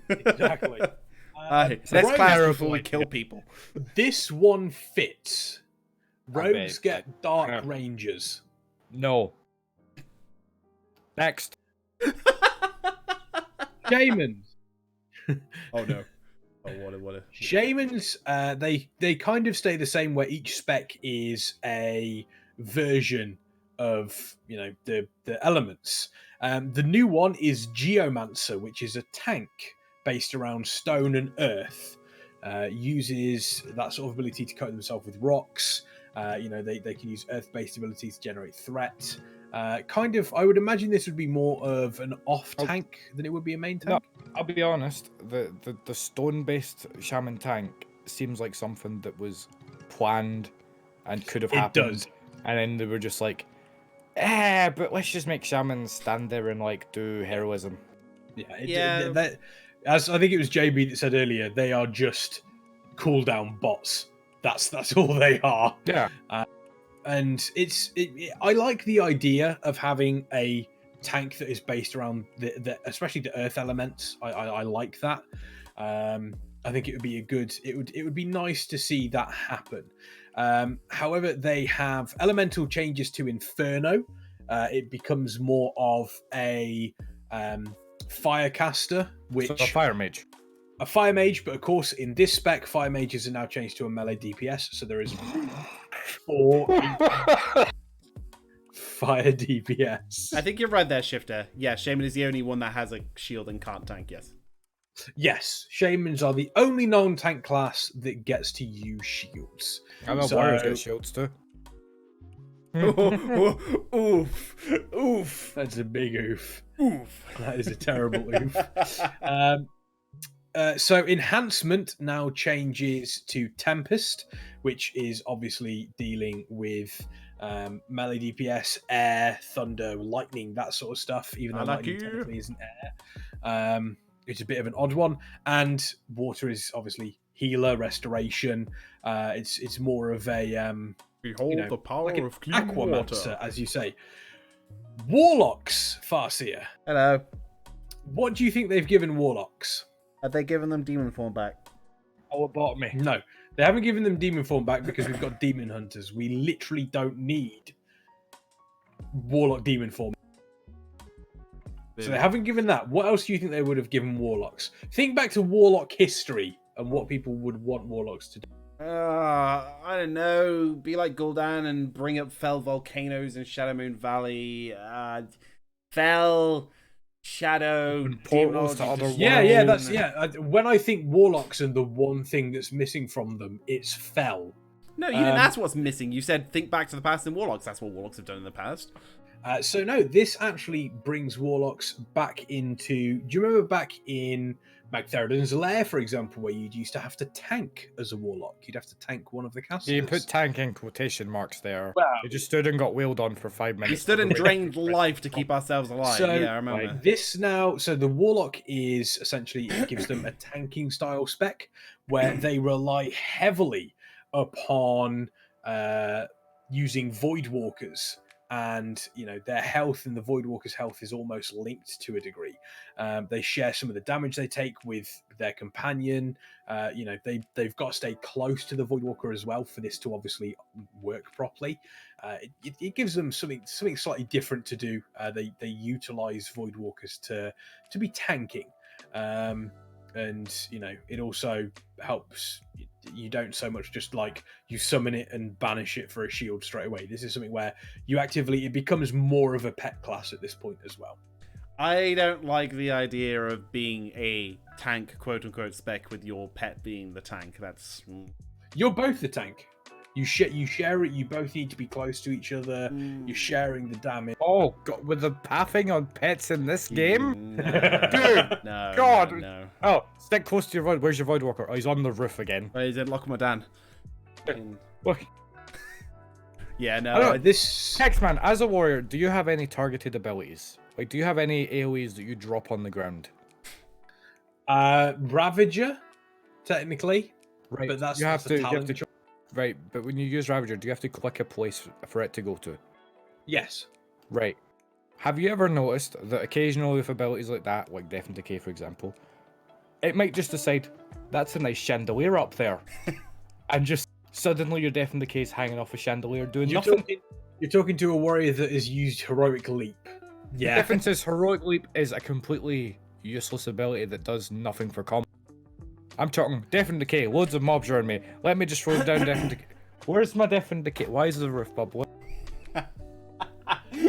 Exactly. Let's right class now, before we kill people. This one fits. Rogues bet. get Dark Yeah. Rangers. No. Next. Shamans. Oh no! Oh what a. Shamans, they kind of stay the same, where each spec is a version of the elements. The new one is Geomancer, which is a tank based around stone and earth. Uses that sort of ability to coat themselves with rocks. They can use earth-based abilities to generate threat. I would imagine this would be more of an off tank than it would be a main tank. No, I'll be honest. The stone-based shaman tank seems like something that was planned and could have happened. It does. And then they were just like, but let's just make shamans stand there and like do heroism. As I think it was JB that said earlier, they are just cooldown bots. That's all they are. Yeah. And I like the idea of having a tank that is based around especially the earth elements. I like that. I think it would be it would be nice to see that happen. However, they have elemental changes to Inferno. It becomes more of a firecaster, which So a fire mage. a fire mage, but of course in this spec, fire mages are now changed to a melee DPS, so there is 4 fire DPS. I think you're right there, Shifter. Yeah, Shaman is the only one that has a shield and can't tank. Yes. Yes, shamans are the only non-tank class that gets to use shields. I know warriors get shields too. Oof. Oof. That's a big oof. Oof. That is a terrible oof. So enhancement now changes to Tempest, which is obviously dealing with melee DPS, air, thunder, lightning, that sort of stuff. Even though lightning technically isn't air, it's a bit of an odd one. And water is obviously healer, restoration. It's more of a Behold the power like an of clean aquamancer, water. as you say. Warlocks, Farseer. Hello. What do you think they've given Warlocks? Have they given them demon form back? Oh, about me. No, they haven't given them demon form back because we've got demon hunters. We literally don't need warlock demon form. So they haven't given that. What else do you think they would have given warlocks? Think back to warlock history and what people would want warlocks to do. I don't know. Be like Gul'dan and bring up fell volcanoes in Shadowmoon Valley. Fell, shadow, portals to demonology, other destroy. When I think warlocks and the one thing that's missing from them, it's fell. No, you didn't ask what's missing. You said think back to the past and warlocks. That's what warlocks have done in the past. So no, this actually brings warlocks back into. Do you remember back in Magtheridon's Lair, for example, where you used to have to tank as a warlock? You'd have to tank one of the castles. You put tank in quotation marks there. Well, You just stood and got wailed on for 5 minutes. We stood and drained life to keep ourselves alive. So, Yeah, I remember. This now, so the warlock is essentially, it gives them a tanking style spec where they rely heavily upon using void walkers. And their health and the Voidwalker's health is almost linked to a degree. They share some of the damage they take with their companion. They've got to stay close to the Voidwalker as well for this to obviously work properly. It gives them something slightly different to do. They utilize Voidwalkers to be tanking, and it also helps. You don't so much just like you summon it and banish it for a shield straight away. This is something where it becomes more of a pet class at this point as well. I don't like the idea of being a tank, quote unquote, spec with your pet being the tank. That's. You're both the tank. You share it. You both need to be close to each other. You're sharing the damage. Oh, God, with the pathing on pets in this game? No, Dude, no, God. No. Oh, stick close to your void. Where's your Voidwalker? Oh, he's on the roof again. Well, he's in Lockmadan. Look. Yeah, no. Hello, This Hexman, as a warrior, do you have any targeted abilities? Like, do you have any AoEs that you drop on the ground? Ravager, technically, Right, but that's you have the to. talent. right, but when you use Ravager, do you have to click a place for it to go to? Yes. Right. Have you ever noticed that occasionally with abilities like that, like Death and Decay for example, it might just decide, that's a nice chandelier up there. And just suddenly your Death and Decay is hanging off a chandelier doing nothing. You're talking to a warrior that has used Heroic Leap. The Yeah. difference is Heroic Leap is a completely useless ability that does nothing for combat. I'm talking Death and Decay, loads of mobs around me. Let me just throw down Death and Decay. Where's my Death and Decay? Why is the roof bubbling?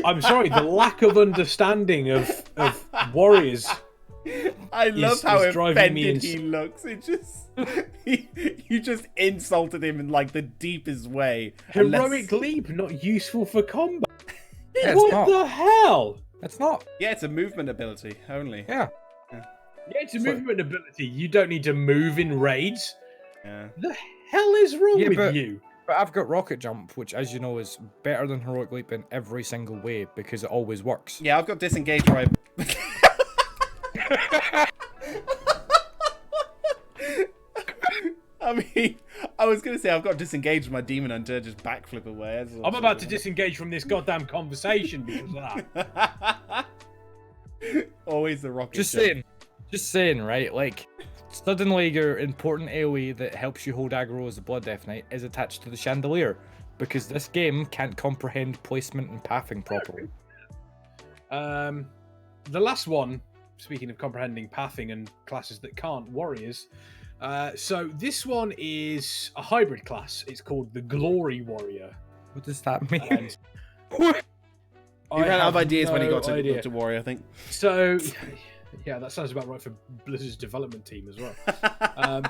I'm sorry, the lack of understanding of warriors. I love how is driving me offended he looks. It just you just insulted him in like the deepest way. Heroic Leap not useful for combat. Yeah, What the hell? It's not. Yeah, it's a movement ability only. Yeah. Yeah, it's a movement ability. You don't need to move in raids. Yeah. The hell is wrong with but- you? But I've got Rocket Jump, which, as you know, is better than Heroic Leap in every single way because it always works. Yeah, I've got disengage right. I mean, I was gonna say I've got disengaged my demon hunter, just backflip away. I'm about to disengage from this goddamn conversation because of that. Always the rocket. Just jump. saying, right? Like, suddenly your important AoE that helps you hold aggro as a Blood Death Knight is attached to the chandelier because this game can't comprehend placement and pathing properly. The last one, speaking of comprehending pathing and classes that can't, warriors. So this one is a hybrid class. It's called the Glory Warrior. What does that mean? And You ran out of ideas when he got idea. to warrior, I think. So, yeah, that sounds about right for Blizzard's development team as well.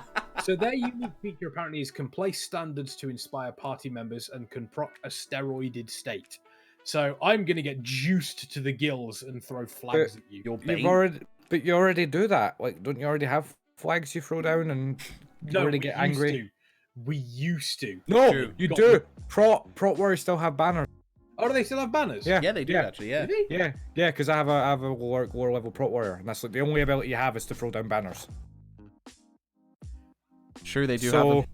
So their unique feature apparently is can place standards to inspire party members and can proc a steroided state. So I'm going to get juiced to the gills and throw flags at you. You already do that. Like, don't you already have flags you throw down and you already get angry? We used to. No, True. you do. Prot warriors still have banners. Oh, do they still have banners? Yeah. Yeah, they do actually. Yeah. Do they? Yeah, because I have a lower level Prot warrior, and that's like the only ability you have is to throw down banners. True, they do have them.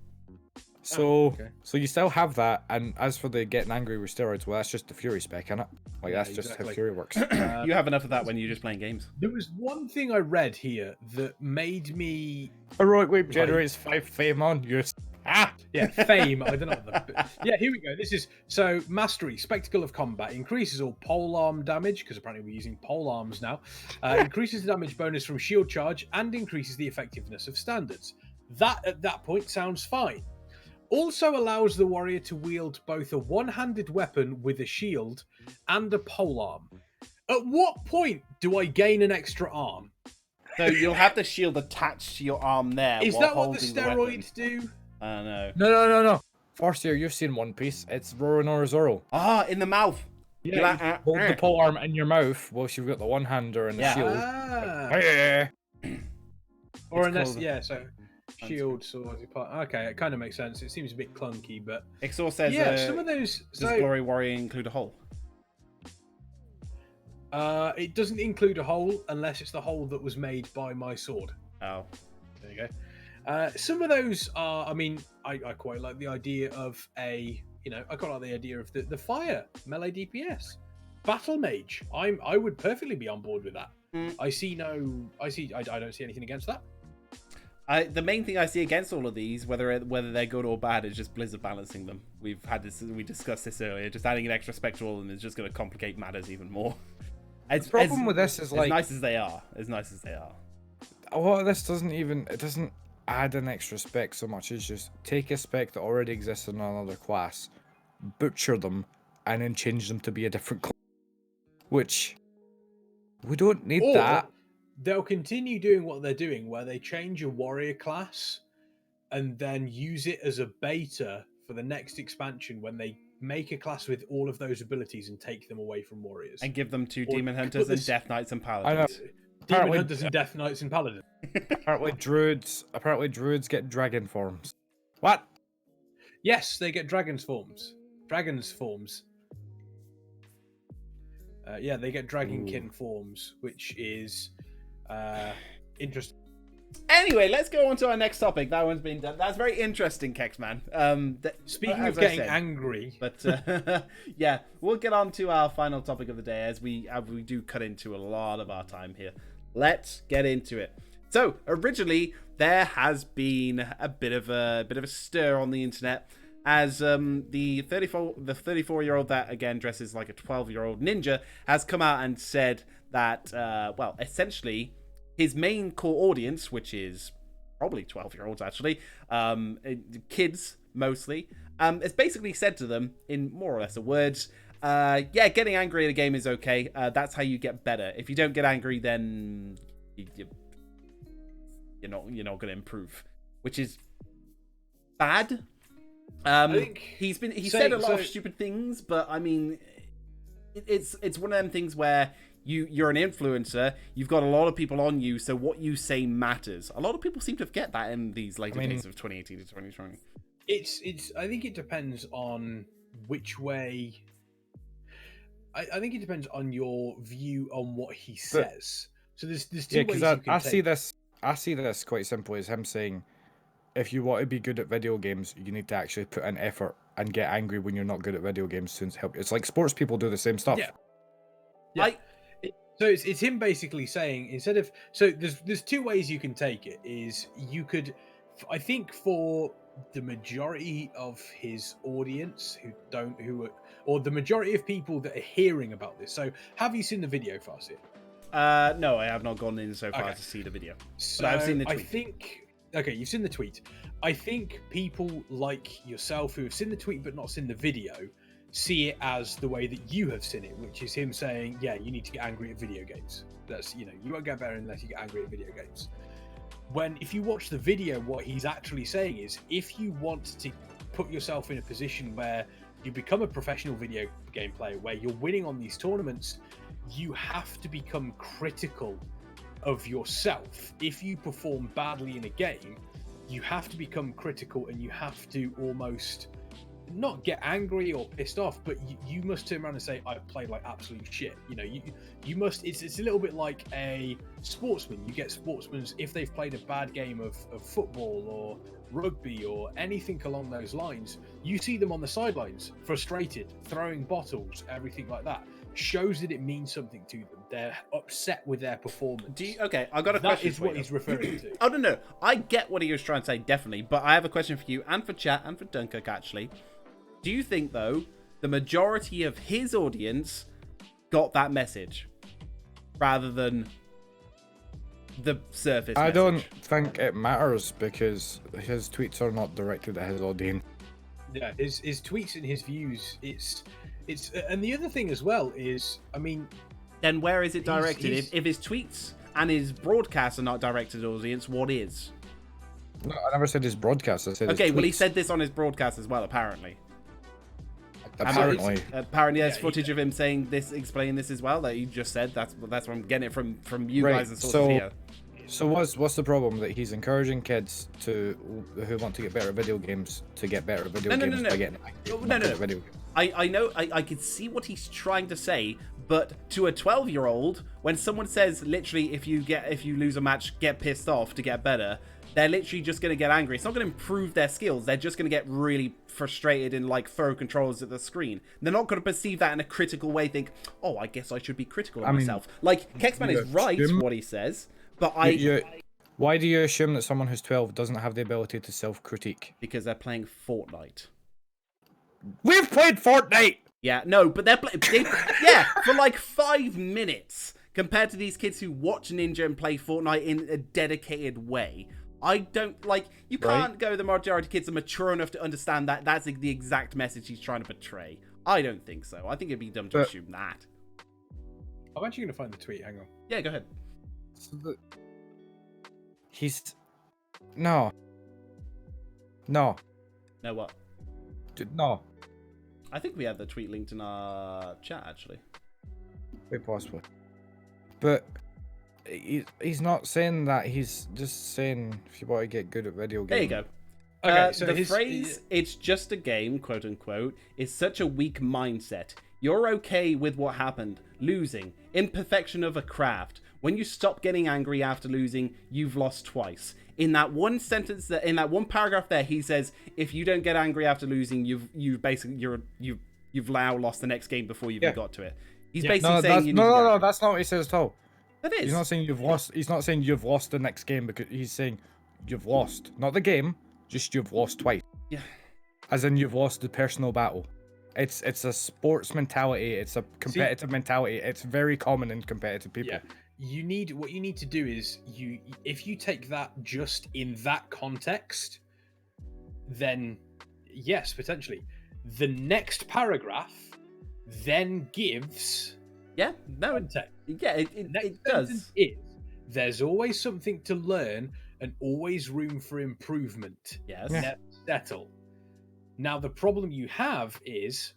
So you still have that, and as for the getting angry with steroids, well, that's just the Fury spec, innit? Like, Yeah, that's just how exactly. Fury works. You have enough of that when you're just playing games. There was one thing I read here that made me Heroic Leap generates 5 fame on you. Yeah, fame. I don't know. Yeah, here we go. This is so mastery, spectacle of combat increases all polearm damage because apparently we're using pole arms now. Increases the damage bonus from shield charge and increases the effectiveness of standards. That at that point sounds fine. Also allows the warrior to wield both a one-handed weapon with a shield and a polearm. At what point do I gain an extra arm? So you'll have the shield attached to your arm there. Is while that what the holding weapon. steroids do? I don't know. No. First year, you've seen One Piece. It's Roronoa Zoro. Ah, in the mouth. Yeah, You're like, you hold the pole arm in your mouth whilst you've got the one-hander and the Yeah. shield. Ah. Yeah. Or It's unless, called- yeah, so shield, sword, okay, it kind of makes sense. It seems a bit clunky, but Ixor says, yeah, some of those. does So Glory Warrior include a hole? it doesn't include a hole unless it's the hole that was made by my sword. Oh. There you go. Some of those are. I mean, I quite like the idea of I quite like the idea of the fire melee DPS, battle mage. I would perfectly be on board with that. Mm. I don't see anything against that. The main thing I see against all of these, whether they're good or bad, is just Blizzard balancing them. We discussed this earlier. Just adding an extra spectral and is just going to complicate matters even more. The problem with this is like, as nice as they are, a lot of this doesn't add an extra spec so much as just take a spec that already exists in another class, butcher them, and then change them to be a different class. Which we don't need Or that. they'll continue doing what they're doing, where they change a warrior class and then use it as a beta for the next expansion when they make a class with all of those abilities and take them away from warriors. and give them to Or Demon put Hunters and this- Death Knights and I know. Paladins. Demon Apparently- Hunters and Death Knights and Paladins. Apparently druids get dragon forms. What? Yes, they get dragons forms. Yeah, they get dragonkin forms, which is interesting. Anyway, let's go on to our next topic. That one's been done. That's very interesting, Kexman. Speaking of as I getting said. angry, But yeah, we'll get on to our final topic of the day as we do cut into a lot of our time here. Let's get into it. So originally, there has been a bit of a stir on the internet as the 34-year-old that again dresses like a 12-year-old ninja has come out and said that well, essentially his main core audience, which is probably 12-year-olds actually, kids mostly, has basically said to them in more or less the words, yeah, getting angry at a game is okay. That's how you get better. If you don't get angry, then you're not going to improve, which is bad. I think He said a lot of stupid things, but I mean, it's one of them things where you're an influencer, you've got a lot of people on you, so what you say matters. A lot of people seem to forget that in these later days of 2018 to 2020. I think it depends on which way. I think it depends on your view on what he says. So there's two ways you can I take. I see this quite simply as him saying, if you want to be good at video games, you need to actually put in effort and get angry when you're not good at video games to help you. It's like sports people do the same stuff. Yeah. So it's him basically saying, instead of, so there's two ways you can take it. Is you could, I think for the majority of his audience or the majority of people that are hearing about this. So have you seen the video, Farsi? No, I have not gone in so far to see the video. But I've seen the tweet. Okay, you've seen the tweet. I think people like yourself who have seen the tweet but not seen the video see it as the way that you have seen it, which is him saying, yeah, you need to get angry at video games. That's, you won't get better unless you get angry at video games. When, if you watch the video, what he's actually saying is, if you want to put yourself in a position where you become a professional video game player, where you're winning on these tournaments, you have to become critical of yourself. If you perform badly in a game, you have to become critical and you have to almost not get angry or pissed off, but you must turn around and say, I've played like absolute shit. You must, it's a little bit like a sportsman. You get sportsmen, if they've played a bad game of football or rugby or anything along those lines, you see them on the sidelines, frustrated, throwing bottles, everything like that. Shows that it means something to them. They're upset with their performance. Okay, I got a question. That is what he's referring to. Oh, no. I get what he was trying to say, definitely. But I have a question for you and for chat and for Dunkurk, actually. Do you think, though, the majority of his audience got that message rather than the surface I message? don't think it matters because his tweets are not directed at his audience. Yeah, his tweets and his views, it's and the other thing as well is, I mean, then where is it directed? If his tweets and his broadcasts are not directed at audience, what is? No, I never said his broadcast. I said okay, his well, he tweets. said this on his broadcast as well, apparently. Apparently. Apparently, there's footage of him saying this, explaining this as well, that you just said. That's what I'm getting it from you guys and sources here. So what's the problem? That he's encouraging kids who want to get better at video games to get better at video games by getting No. video games. I know, I can see what he's trying to say, but to a 12-year-old, when someone says literally, if you lose a match, get pissed off to get better, they're literally just going to get angry. It's not going to improve their skills. They're just going to get really frustrated and like throw controllers at the screen. They're not going to perceive that in a critical way. Think, oh, I guess I should be critical of myself. Like Kexman is right what he says, but why do you assume that someone who's 12 doesn't have the ability to self-critique? Because they're playing Fortnite. We've played Fortnite. Yeah, no, but they're yeah, for like 5 minutes compared to these kids who watch Ninja and play Fortnite in a dedicated way. I don't like. You can't go. The majority of kids are mature enough to understand that that's the exact message he's trying to portray. I don't think so. I think it'd be dumb to assume that. I'm actually gonna find the tweet. Hang on. Yeah, go ahead. So no. No what? No. I think we have the tweet linked in our chat actually. Quite possibly. But he's not saying that. He's just saying if you want to get good at video games. There you go. Okay, so the phrase "it's just a game," quote unquote, is such a weak mindset. You're okay with what happened, losing, imperfection of a craft. When you stop getting angry after losing, you've lost twice. In that one sentence, in that one paragraph there, he says, if you don't get angry after losing, you've now lost the next game before you even got to it. He's basically saying no, that's not what he says at all. That is. He's not saying you've lost. He's not saying you've lost the next game, because he's saying you've lost, not the game, just you've lost twice. Yeah. As in you've lost the personal battle. It's a sports mentality. It's a competitive mentality. It's very common in competitive people. Yeah. What you need to do is if you take that just in that context, then yes, potentially. The next paragraph then gives context. It does. There's always something to learn and always room for improvement. Yes. Never settle. Now, the problem you have is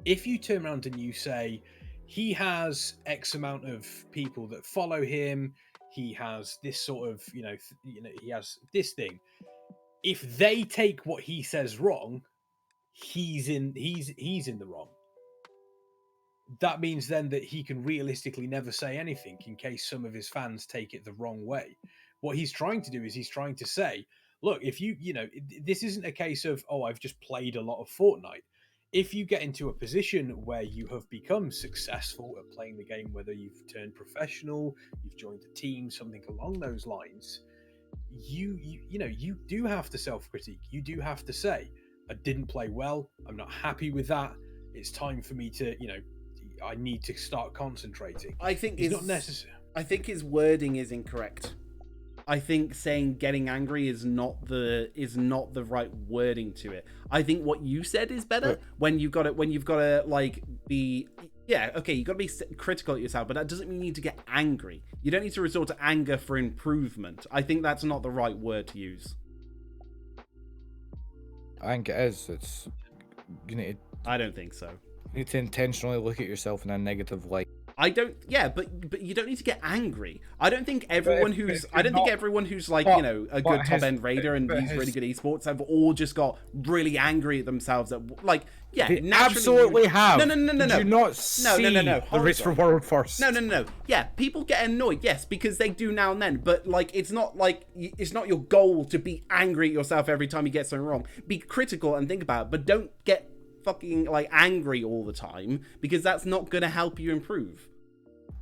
if you turn around and you say, he has X amount of people that follow him, he has this sort of, he has this thing. If they take what he says wrong, he's in the wrong. That means then that he can realistically never say anything in case some of his fans take it the wrong way. What he's trying to do is he's trying to say, look, if this isn't a case of, I've just played a lot of Fortnite. If you get into a position where you have become successful at playing the game, whether you've turned professional, you've joined a team, something along those lines, you do have to self-critique. You do have to say, I didn't play well. I'm not happy with that. It's time for me to, I need to start concentrating. I think it's not necessary. I think his wording is incorrect. I think saying getting angry is not the right wording to it. I think what you said is better when you've got to like be you've got to be critical at yourself, but that doesn't mean you need to get angry. You don't need to resort to anger for improvement. I think that's not the right word to use. I think it is. It's I don't think so. You need to intentionally look at yourself in a negative light. I don't. Yeah, but you don't need to get angry. I don't think everyone who's like a good top end raider and these really good esports have all just got really angry at themselves. They absolutely have. No. Did you not see the race for world first? No. Yeah, people get annoyed, yes, because they do now and then. But it's not your goal to be angry at yourself every time you get something wrong. Be critical and think about it, but don't get fucking angry all the time, because that's not going to help you improve.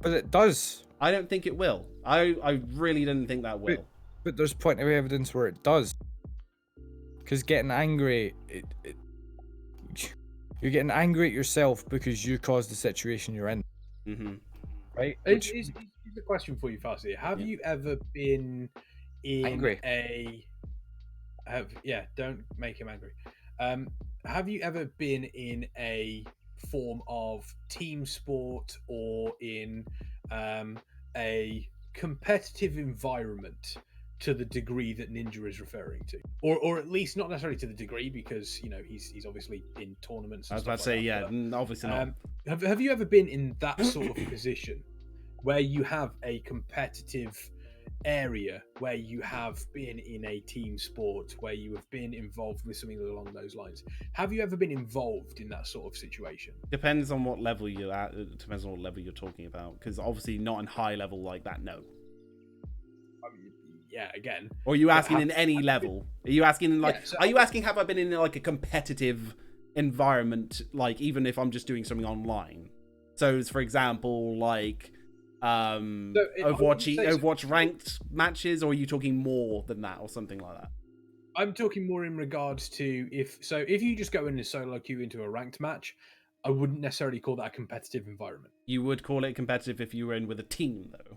But it does. I don't think it will. I really didn't think that will. But there's plenty of evidence where it does. Because getting angry, you're getting angry at yourself because you caused the situation you're in. Mm-hmm. Right? Here's a question for you, Farsi. Have you ever been in angry? Don't make him angry. Have you ever been in a form of team sport or in a competitive environment to the degree that Ninja is referring to, or at least not necessarily to the degree, because he's obviously in tournaments. I was about to say, obviously not. Have you ever been in that sort of position where you have a competitive area, where you have been in a team sport, where you have been involved with something along those lines? Have you ever been involved in that sort of situation? Depends on what level you're at. It depends on what level you're talking about, because obviously not on high level like that, no. Again. Or are you asking in any level? Are you asking are you asking have I been in a competitive environment, even if I'm just doing something online? So for example, Overwatch ranked matches, or are you talking more than that, or something like that? I'm talking more in regards to if you just go in and solo queue into a ranked match, I wouldn't necessarily call that a competitive environment. You would call it competitive if you were in with a team, though.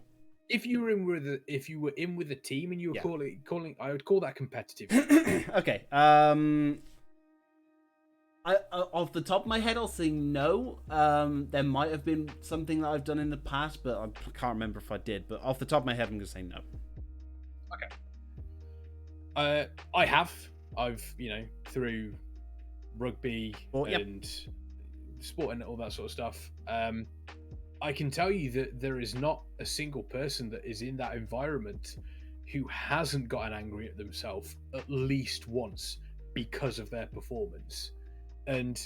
If you were in with a team and you were calling, I would call that competitive. Okay. Off the top of my head, I'll say no. There might have been something that I've done in the past, but I can't remember if I did. But off the top of my head, I'm going to say no. Okay. I have. I've, through rugby and sport and all that sort of stuff. I can tell you that there is not a single person that is in that environment who hasn't gotten angry at themselves at least once because of their performance. And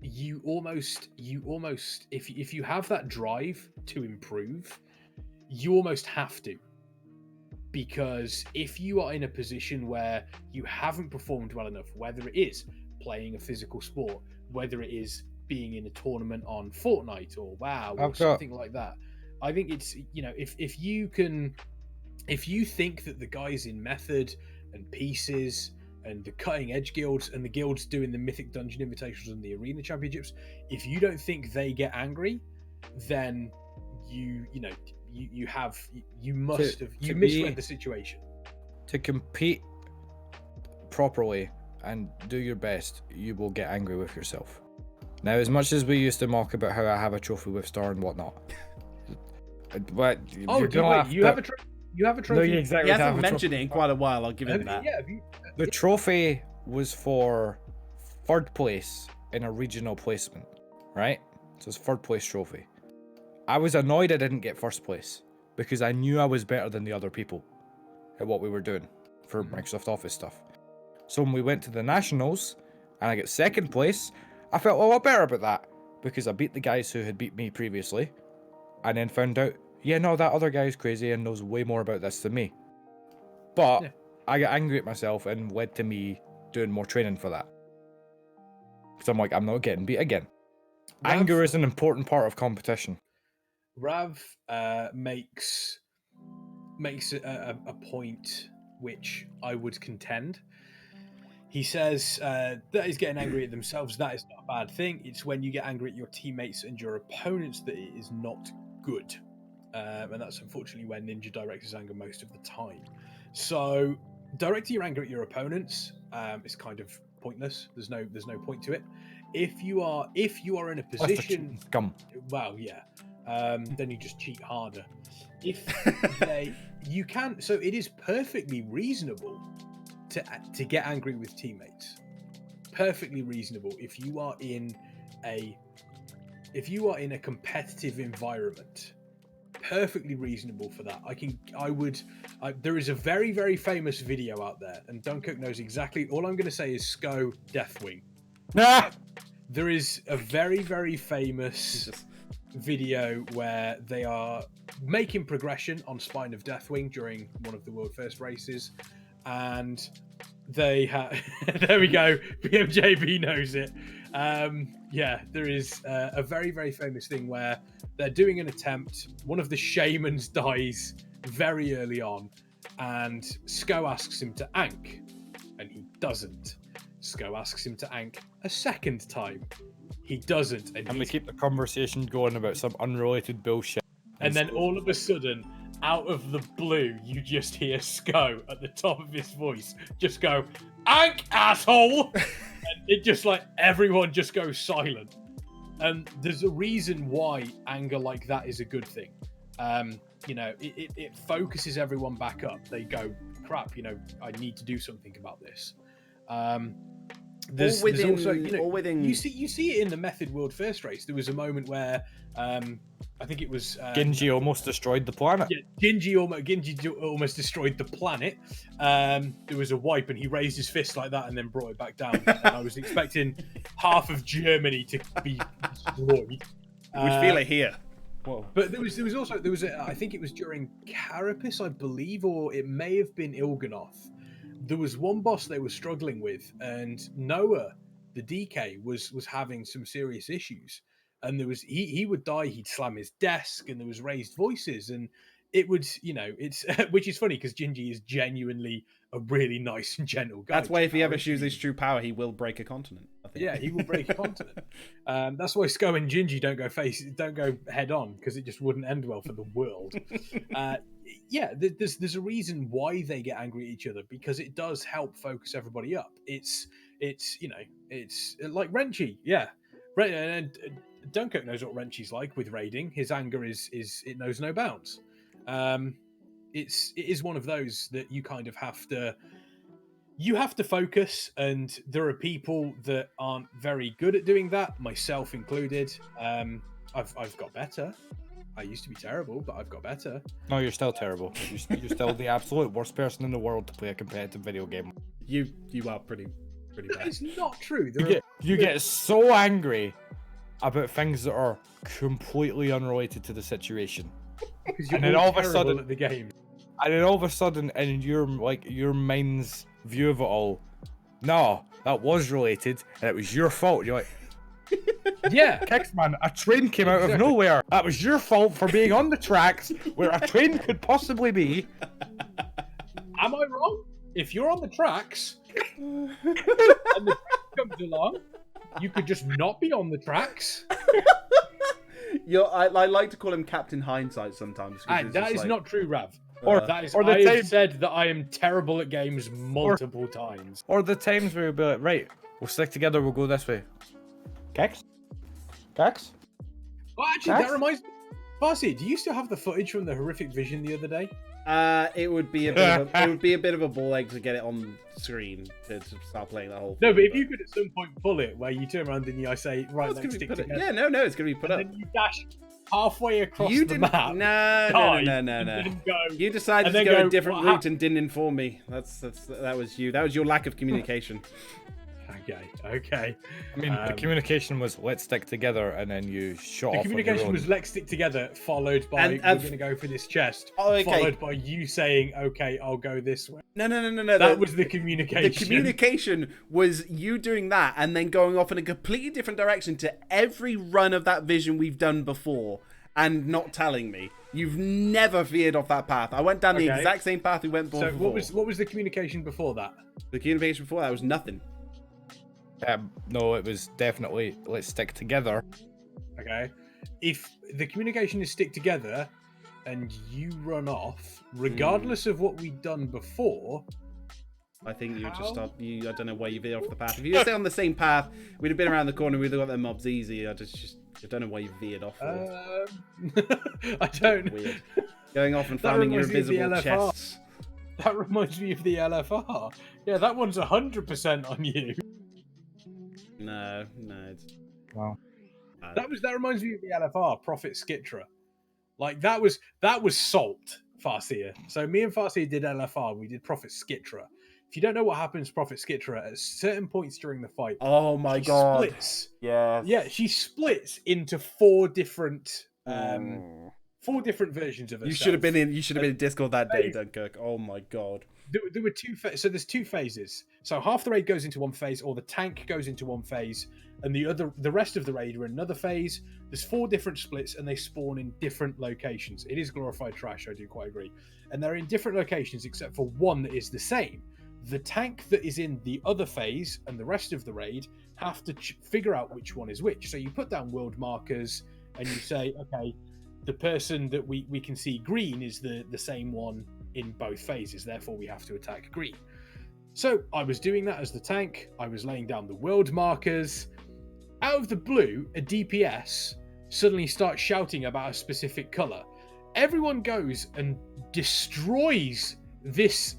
you almost if you have that drive to improve, you almost have to. Because if you are in a position where you haven't performed well enough, whether it is playing a physical sport, whether it is being in a tournament on Fortnite or WoW or something like that, I think it's, if you think that the guys in Method and Pieces and the cutting edge guilds and the guilds doing the Mythic Dungeon Invitations and the Arena Championships, if you don't think they get angry, then you misread the situation. To compete properly and do your best, you will get angry with yourself. Now, as much as we used to mock about how I have a trophy with star and whatnot, but you have a trophy? No, you exactly. He hasn't mentioned it in quite a while. I'll give him that. Yeah, the trophy was for third place in a regional placement, right? So it's third place trophy. I was annoyed I didn't get first place because I knew I was better than the other people at what we were doing for Microsoft Office stuff. So when we went to the Nationals and I got second place, I felt a lot better about that because I beat the guys who had beat me previously and then found out, yeah, no, that other guy's crazy and knows way more about this than me. But I got angry at myself and led to me doing more training for that. Because I'm like, I'm not getting beat again. Anger is an important part of competition. Rav makes a point which I would contend. He says that is getting angry at themselves. That is not a bad thing. It's when you get angry at your teammates and your opponents that it is not good. And that's unfortunately where Ninja directs his anger most of the time. So directing your anger at your opponents is kind of pointless. There's no point to it. If you are in a position, well, yeah, then you just cheat harder. If you can, so it is perfectly reasonable to get angry with teammates. Perfectly reasonable if you are in a competitive environment. Perfectly reasonable for that. There is a very, very famous video out there, and Dunkurk knows exactly. All I'm going to say is Scot Deathwing. There is a very, very famous video where they are making progression on Spine of Deathwing during one of the world first races, and they have. There we go. BMJB knows it. There is a very, very famous thing where they're doing an attempt. One of the shamans dies very early on, and Scot asks him to ank, and he doesn't. Scot asks him to ank a second time. He doesn't. And we keep the conversation going about some unrelated bullshit. And then all of a sudden, out of the blue, you just hear Scot at the top of his voice just go, "Ank, asshole!" And it just everyone just goes silent. And there's a reason why anger like that is a good thing. It focuses everyone back up. They go, crap, I need to do something about this. There's also, you see it in the Method World First race. There was a moment where I think it was Genji almost destroyed the planet. Yeah, Genji almost destroyed the planet. There was a wipe, and he raised his fist like that, and then brought it back down. And I was expecting half of Germany to be destroyed. We feel it here. Whoa. But there was I think it was during Carapace, I believe, or it may have been Il'gynoth. There was one boss they were struggling with, and Noah, the DK, was having some serious issues. And there was he would die, he'd slam his desk, and there was raised voices, and it would, it's which is funny because Gingy is genuinely a really nice and gentle guy. That's why if he ever shows his true power, he will break a continent. I think. Yeah, he will break a continent. That's why Scot and Gingy don't go head on, because it just wouldn't end well for the world. There's a reason why they get angry at each other, because it does help focus everybody up. It's like Renchi, yeah. And Dunkurk knows what Renchi's like with raiding. His anger is it knows no bounds. It is one of those that you kind of have to focus, and there are people that aren't very good at doing that, myself included. I've got better. I used to be terrible, but I've got better. No, you're still terrible. You're still the absolute worst person in the world to play a competitive video game. You are pretty bad. It's not true. You get so angry about things that are completely unrelated to the situation. Because you're And then all all of a terrible sudden- at the game. And then all of a sudden, in your mind's view of it all, no, that was related, and it was your fault. You're like, Yeah. Kicks, man, a train came out of Exactly. nowhere. That was your fault for being on the tracks where a train could possibly be. Am I wrong? If you're on the tracks and the train comes along, you could just not be on the tracks. I like to call him Captain Hindsight sometimes. 'cause it's That just is like- not true, Rav. Or- That is, or the I have time- said that I am terrible at games multiple times. Or the times where we'll be like, right, we'll stick together, we'll go this way. Kicks? Kicks? Well, actually, That's- that reminds me. Farsi, do you still have the footage from the horrific vision the other day? It would be a bit of a ball ache to get it on screen to start playing that whole. No, thing, but if you could at some point pull it, where you turn around and I say, right, it's let's gonna be stick put up. together. Yeah, no, it's gonna be put and up. then you dash halfway across You the didn't. map. No. dive, and then go. You decided and to then go go, a different "What route and didn't inform me. That was you. That was your lack of communication. Okay. I mean, the communication was, let's stick together, and then you shot The off on your communication own. was let's stick together, followed by And- we're going to go for this chest, Oh, okay. followed by you saying, okay, I'll go this way. No. That was the communication. The communication was you doing that and then going off in a completely different direction to every run of that vision we've done before and not telling me. You've never veered off that path. I went down the Okay. exact same path we went before. So what was the communication before that? The communication before that was nothing. No, it was definitely, let's stick together. Okay. If the communication is stick together and you run off, regardless of what we'd done before, I think you would just How? stop. I don't know why you veered off the path. If you stay on the same path, we'd have been around the corner. We'd have got their mobs easy. I don't know why you veered off. I don't. Weird. Going off and That finding your reminds me of the invisible LFR. chests. That reminds me of the LFR. Yeah, that one's 100% on you. No, it's Wow. That reminds me of the LFR, Prophet Skitra. Like that was Salt Farseer. So me and Farseer did LFR. We did Prophet Skitra. If you don't know what happens to Prophet Skitra, at certain points during the fight, Oh my she god. splits. Yeah. Yeah, she splits into four different versions of herself. You should have been in Discord that day, Dunkurk. Oh my god. There were so there's two phases. So half the raid goes into one phase, or the tank goes into one phase, and the rest of the raid are in another phase. There's four different splits, and they spawn in different locations. It is glorified trash, I do quite agree. And they're in different locations except for one that is the same. The tank that is in the other phase and the rest of the raid have to figure out which one is which. So you put down world markers and you say, okay, the person that we can see green is the same one in both phases, therefore we have to attack green. So I was doing that as the tank. I was laying down the world markers. Out of the blue, a DPS suddenly starts shouting about a specific color. Everyone goes and destroys this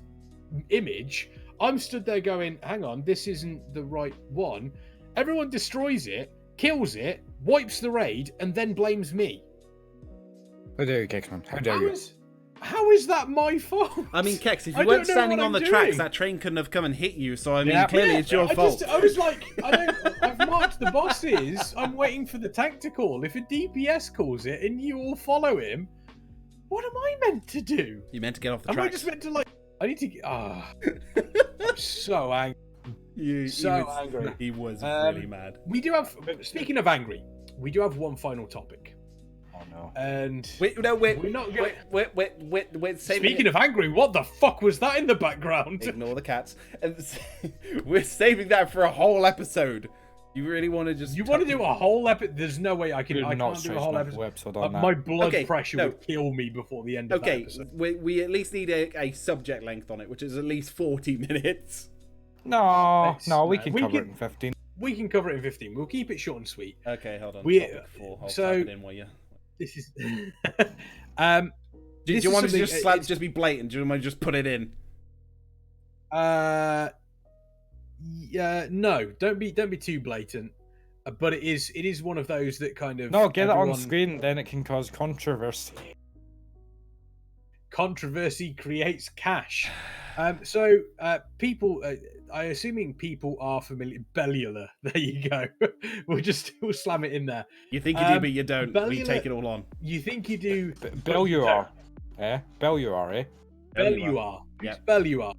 image. I'm stood there going, hang on, this isn't the right one. Everyone destroys it, kills it, wipes the raid, and then blames me. How dare you, Kicksman? How dare you? How is that my fault? I mean, Kex, if I you don't weren't know standing what on the I'm tracks, doing. that train couldn't have come and hit you. So, I mean, Yeah. clearly it's your I fault. I was like, I've marked the bosses. I'm waiting for the tank to call. If a DPS calls it and you all follow him, what am I meant to do? You meant to get off the Am I tracks. just meant to I need to get... I'm so angry. Angry. He was really mad. We do have... Speaking of angry, we do have one final topic. Oh no. And... Wait. We're not going... Wait. Speaking of angry, what the fuck was that in the background? Ignore the cats. And we're saving that for a whole episode. You really want to just... You want to do a whole episode? There's no way I We're can't not do a whole stretching out episode. the episode on that. My blood Okay, pressure no. would kill me before the end of that Okay, episode. we at least need a subject length on it, which is at least 40 minutes. No, we No, can we cover can- it in 15. We can cover it in 15. We'll keep it short and sweet. Okay, hold on. We- Topic 4. I'll so- type it in while you... This is... Do this you is want me to something- just be blatant? Do you want me to just put it in? Yeah, no, don't be too blatant. But it is one of those that kind of... No, get it on everyone- screen, then it can cause controversy. Controversy creates cash. So people, assuming people are familiar. Bellular. There you go. we'll slam it in there. You think you do, but you don't. We Bellular- take it all on. You think you do? Bellular. Bellular, eh? Bellular. Yep. Who's Bellular?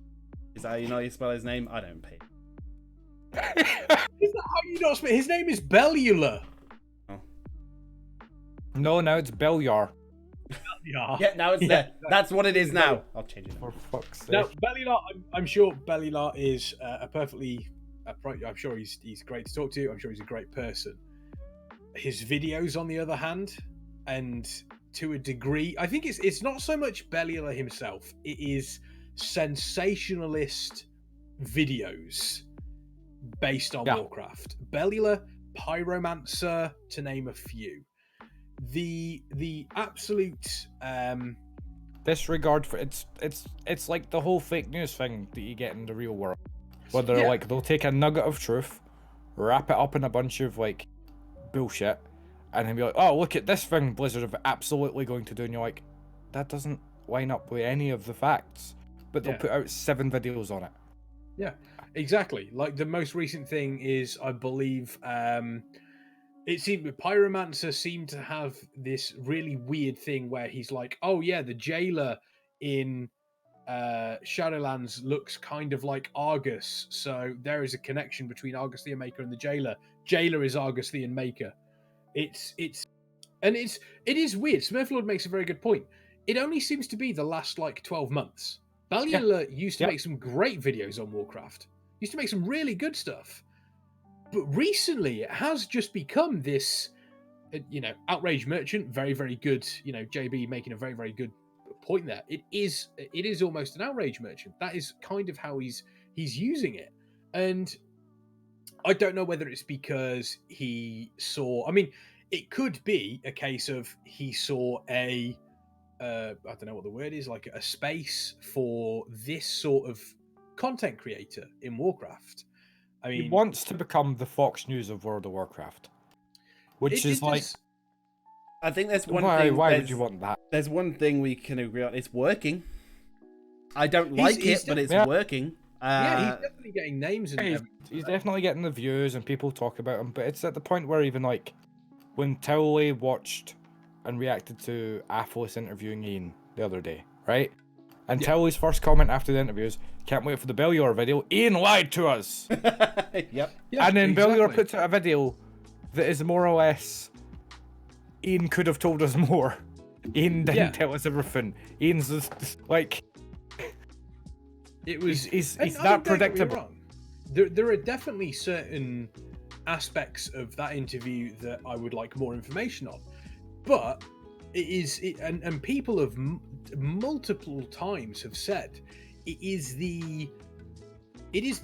Is that how you spell his name? I don't pay. Is that how you not spell? His name is Bellular. No, now it's Bellular. Yeah, now it's there. That's what it is now. I'll change it. For fuck's sake. Now, Bellular, I'm sure Bellular is a perfectly. I'm sure he's great to talk to. I'm sure he's a great person. His videos, on the other hand, and to a degree, I think it's not so much Bellular himself. It is sensationalist videos based on Warcraft. Bellular, Pyromancer, to name a few. The absolute disregard for it's like the whole fake news thing that you get in the real world, where they're like, they'll take a nugget of truth, wrap it up in a bunch of like bullshit, and then be like, oh, look at this thing Blizzard are absolutely going to do, and you're like, that doesn't line up with any of the facts, but they'll put out 7 videos on it. Yeah, exactly. Like the most recent thing is, I believe, it seemed Pyromancer seemed to have this really weird thing where he's like, oh yeah, the jailer in Shadowlands looks kind of like Argus, so there is a connection between Argus the Maker and the jailer. Jailer is Argus the Maker. It is weird. Smurflord makes a very good point. It only seems to be the last like 12 months. Bellular used to make some great videos on Warcraft. Used to make some really good stuff. But recently, it has just become this, outrage merchant. Very, very good. JB making a very, very good point there. It is almost an outrage merchant. That is kind of how he's using it. And I don't know whether it's because he saw. I mean, it could be a case of he saw I don't know what the word is, like a space for this sort of content creator in Warcraft. I mean, he wants to become the Fox News of World of Warcraft, which is like. I think there's one why, thing. Why would you want that? There's one thing we can agree on. It's working. I don't like it, but it's working. He's definitely getting names. He's definitely getting the views, and people talk about him. But it's at the point where even like when Towley watched and reacted to Athos interviewing Ian the other day, right? And Towley's first comment after the interviews, can't wait for the Bellular video. Ian lied to us. Yep. Yeah, and then exactly. Bellular puts out a video that is more or less, Ian could have told us more. Ian didn't tell us everything. Ian's just like, it was. He's that predictable. There are definitely certain aspects of that interview that I would like more information on, but and people have multiple times have said it is the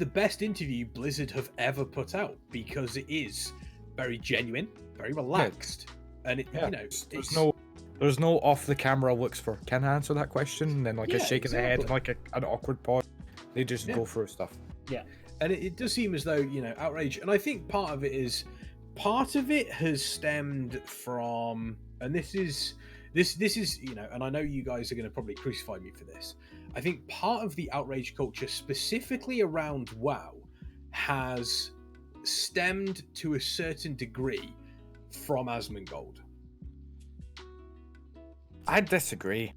best interview Blizzard have ever put out, because it is very genuine, very relaxed, and there's no off the camera looks for, can I answer that question, and then like a shake of the head and like an awkward pause. They just go through stuff. Yeah, and it does seem as though outrage, and I think part of it has stemmed from, and this is and I know you guys are going to probably crucify me for this. I think part of the outrage culture, specifically around WoW, has stemmed to a certain degree from Asmongold. I disagree.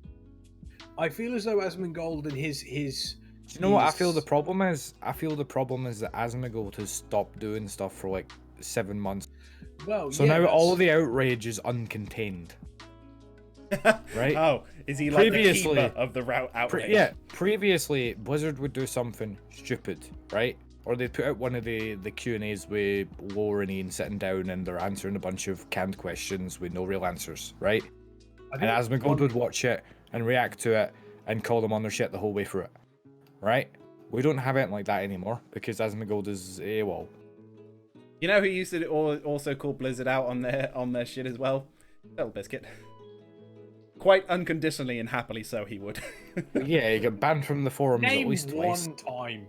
I feel as though Asmongold and his Do you know what I feel the problem is? I feel the problem is that Asmongold has stopped doing stuff for like 7 months. Well, so now all the outrage is uncontained. Right? Oh, is he like the keeper of the route outrage? Previously Blizzard would do something stupid, right? Or they'd put out one of the Q&As with Laura and Ian sitting down and they're answering a bunch of canned questions with no real answers, right? And Asmongold would watch it and react to it and call them on their shit the whole way through it, right? We don't have anything like that anymore because Asmongold is AWOL. You know who used to also call Blizzard out on their shit as well? Little Biscuit. Quite unconditionally and happily so, he would. Yeah, he got banned from the forums at least twice. One time.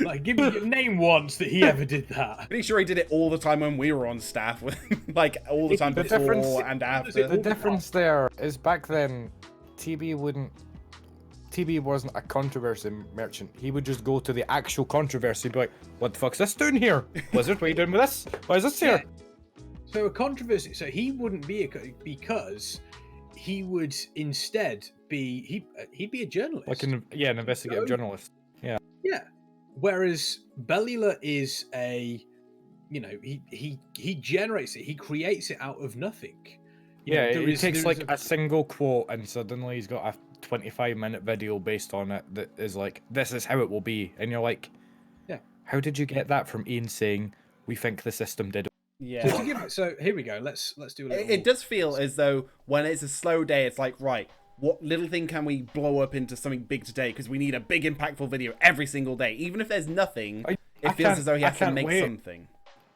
Like, give me name once that he ever did that. Pretty sure he did it all the time when we were on staff, with like all the time before and after. The difference there is back then, TB wouldn't TB wasn't a controversy merchant, he would just go to the actual controversy, be like, "What the fuck's this doing here? Blizzard, what are you doing with this? Why is this here?" So a controversy. So he wouldn't be because he would instead be he'd be a journalist, Like an investigative journalist. Yeah. Yeah. Whereas Bellular is he generates it, he creates it out of nothing. He takes like a single quote and suddenly he's got a 25-minute video based on it that is like, this is how it will be. And you're like, yeah, how did you get that from Ian saying, we think the system did it? Yeah. So here we go. Let's do a little... It does feel as though when it's a slow day, it's like, right, what little thing can we blow up into something big today? Because we need a big, impactful video every single day. Even if there's nothing, it feels as though he has to make something.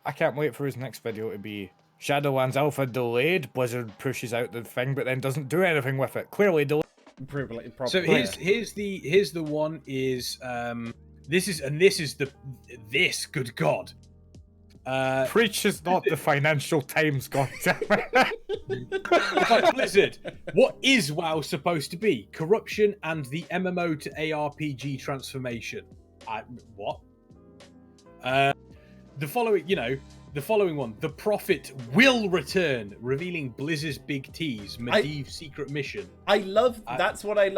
I can't wait for his next video to be Shadowlands Alpha delayed. Blizzard pushes out the thing, but then doesn't do anything with it. Clearly delayed. Probably. So here's the one is this good God. Preach is not the Financial Times, goddammit. It's like, Blizzard, what is WoW supposed to be? Corruption and the MMO to ARPG transformation. What? The following one. The Prophet will return, revealing Blizzard's big tease, Medivh secret mission. I love that's what I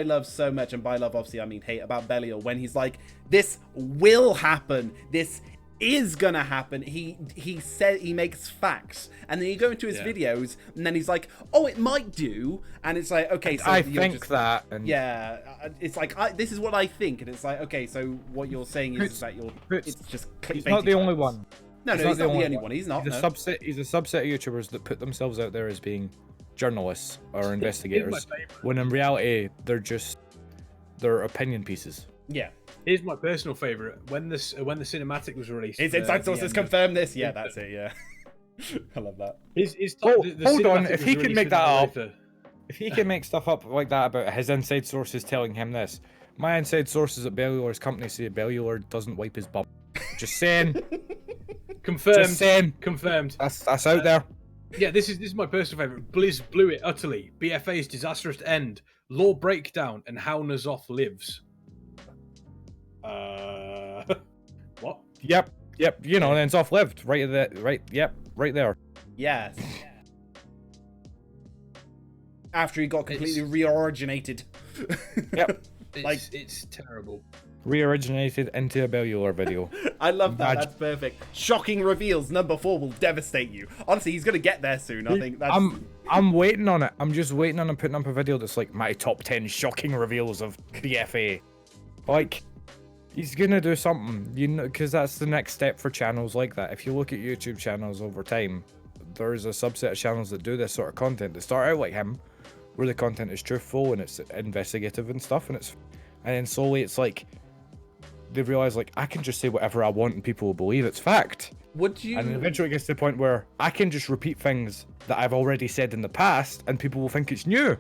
love so much, and by love obviously I mean hate, about Bellular, when he's like, this will happen, this is gonna happen. He said, he makes facts, and then you go into his videos and then he's like, oh, it might do, and it's like, okay, so I think that, and it's like, this is what I think, and it's like, okay, so what you're saying is that it's just clickbait. He's not the only one. No, he's not the only one. He's not. He's a subset of YouTubers that put themselves out there as being journalists or investigators, when in reality they're opinion pieces. Yeah. Here's my personal favorite. When the cinematic was released, his inside sources confirm this. Yeah, that's it. Yeah. I love that. Hold on, if he can make that up, if he can make stuff up like that about his inside sources telling him this, my inside sources at Bellular's company say Bellular doesn't wipe his bum. Just saying. Confirmed. Just saying. Confirmed. That's out there. Yeah, this is my personal favorite. Blizz blew it utterly. BFA's disastrous end. Lore breakdown and how N'Zoth lives. What? Yep. You know, and N'Zoth lived right there. Yes. After he got completely reoriginated. Yep. It's terrible. Reoriginated into a Bellular video. I love that. That's perfect. Shocking reveals. Number 4 will devastate you. Honestly, he's gonna get there soon. I think that's. I'm waiting on it. I'm just waiting on him putting up a video that's like my top 10 shocking reveals of BFA. Like, he's gonna do something, you know, because that's the next step for channels like that. If you look at YouTube channels over time, there's a subset of channels that do this sort of content that start out like him, where the content is truthful and it's investigative and stuff, and then slowly it's like they realize, like, I can just say whatever I want and people will believe it's fact. Would you? And then eventually it gets to the point where I can just repeat things that I've already said in the past and people will think it's new.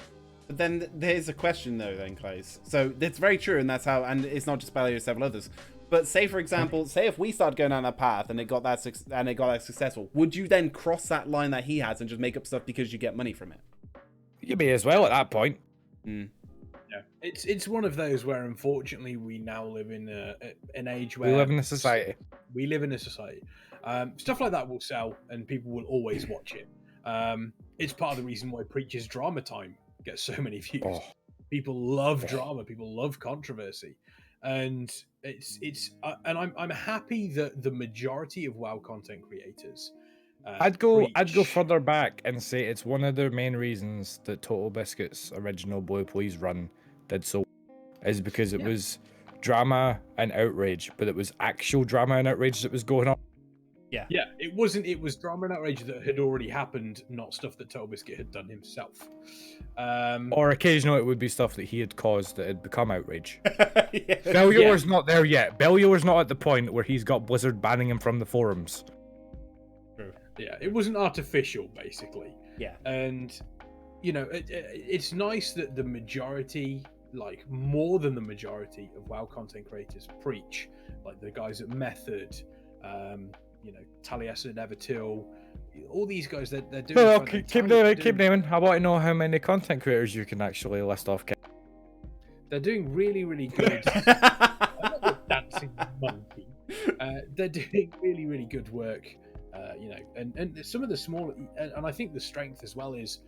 But then there's a question though, then, Claes. So that's very true, and that's how, and it's not just Bellular, several others. But say, for example, say if we started going down that path and it got that successful, would you then cross that line that he has and just make up stuff because you get money from it? You may as well at that point. Mm. Yeah, it's one of those where unfortunately we now live in an age where we live in a society. We live in a society. Stuff like that will sell, and people will always watch it. It's part of the reason why Preacher's Drama Time gets so many views. Oh. People love drama. People love controversy, and I'm happy that the majority of WoW content creators. I'd go further back and say it's one of the main reasons that Total Biscuit's original Blue Please run did so, is because it was drama and outrage, but it was actual drama and outrage that was going on. Yeah, it was drama and outrage that had already happened, not stuff that Total Biscuit had done himself. Or occasionally it would be stuff that he had caused that had become outrage. Bellular's not there yet. Bellular's not at the point where he's got Blizzard banning him from the forums. Yeah, it wasn't artificial, basically. Yeah. And, you know, it's nice that the majority, like more than the majority of WoW content creators preach, like the guys at Method, you know, Taliesin, Evertil, all these guys, they're doing. Well, keep naming. I want to know how many content creators you can actually list off. They're doing really, really good. I'm not a dancing monkey. They're doing really, really good work. And some of the smaller, and I think the strength as well is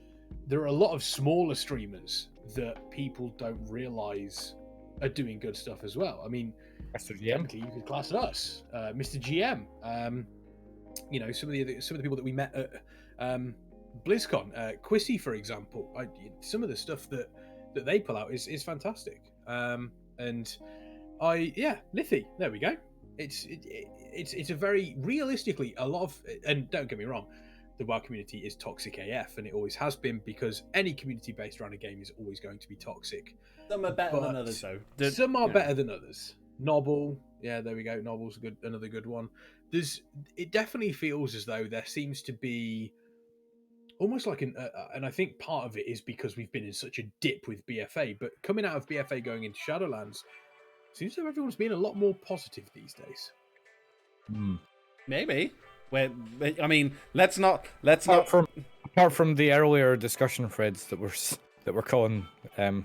there are a lot of smaller streamers that people don't realize are doing good stuff as well. I mean, technically you could class us, Mr. GM. Some of the people that we met at BlizzCon, Quissy, for example. Some of the stuff that they pull out is fantastic. Lithy. There we go. It's a very realistically a lot of, and don't get me wrong, the WoW community is toxic AF, and it always has been, because any community based around a game is always going to be toxic. Some are better than others, though. Some are better than others. Nobble, yeah, there we go. Nobble's another good one. It definitely feels as though there seems to be almost like and I think part of it is because we've been in such a dip with BFA, but coming out of BFA going into Shadowlands, seems as though everyone's being a lot more positive these days. Maybe. I mean, let's not. Apart from the earlier discussion threads that were calling the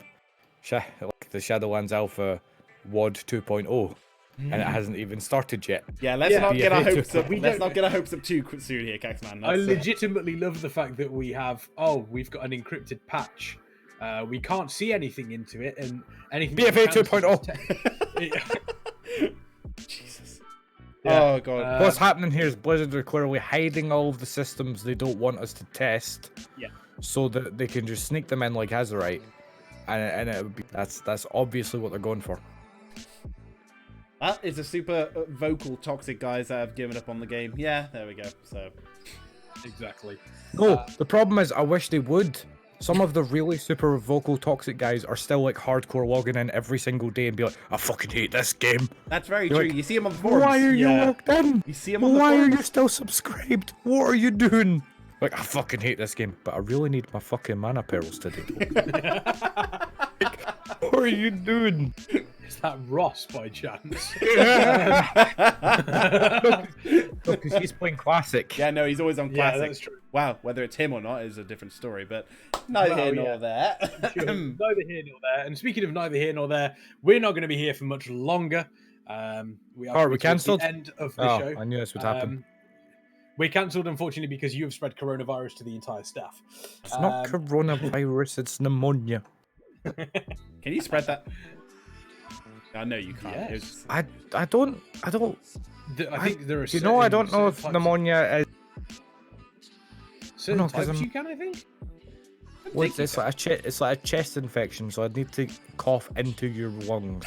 Shadowlands Alpha WOD 2.0, and it hasn't even started yet. Yeah, let's not get our hopes up. Let's not get our hopes up too soon here, Caxman. I legitimately love the fact that we've got an encrypted patch. We can't see anything into it, and anything. BFA 2.0. Jesus. Yeah. Oh god. What's happening here is Blizzard are clearly hiding all of the systems they don't want us to test. Yeah. So that they can just sneak them in like Azerite, and it would be that's obviously what they're going for. That is a super vocal toxic guys that have given up on the game. Yeah, there we go. So. Exactly. No, the problem is I wish they would. Some of the really super vocal toxic guys are still like hardcore logging in every single day and be like, I fucking hate this game. That's very You're true. like, You see them on the forums. Why are you logged in? You see them on the Why forums. are you still subscribed? What are you doing? Like, I fucking hate this game, but I really need my fucking mana pearls today. What are you doing? Is that Ross by chance? Because he's playing Classic. Yeah, no, he's always on Classic. Yeah, that's true. Wow, whether it's him or not is a different story, but neither here nor there. Sure. Neither here nor there. And speaking of neither here nor there, we're not going to be here for much longer. We are we cancelled? the end of the show. I knew this would happen. We cancelled, unfortunately, because you have spread coronavirus to the entire staff. It's not coronavirus, it's pneumonia. Can you spread that? I know you can't. Yes. I don't. I think there are. I don't know if pneumonia is. Certain No, 'cause types I'm- you can, I think. Well, it's like a chest infection, so I'd need to cough into your lungs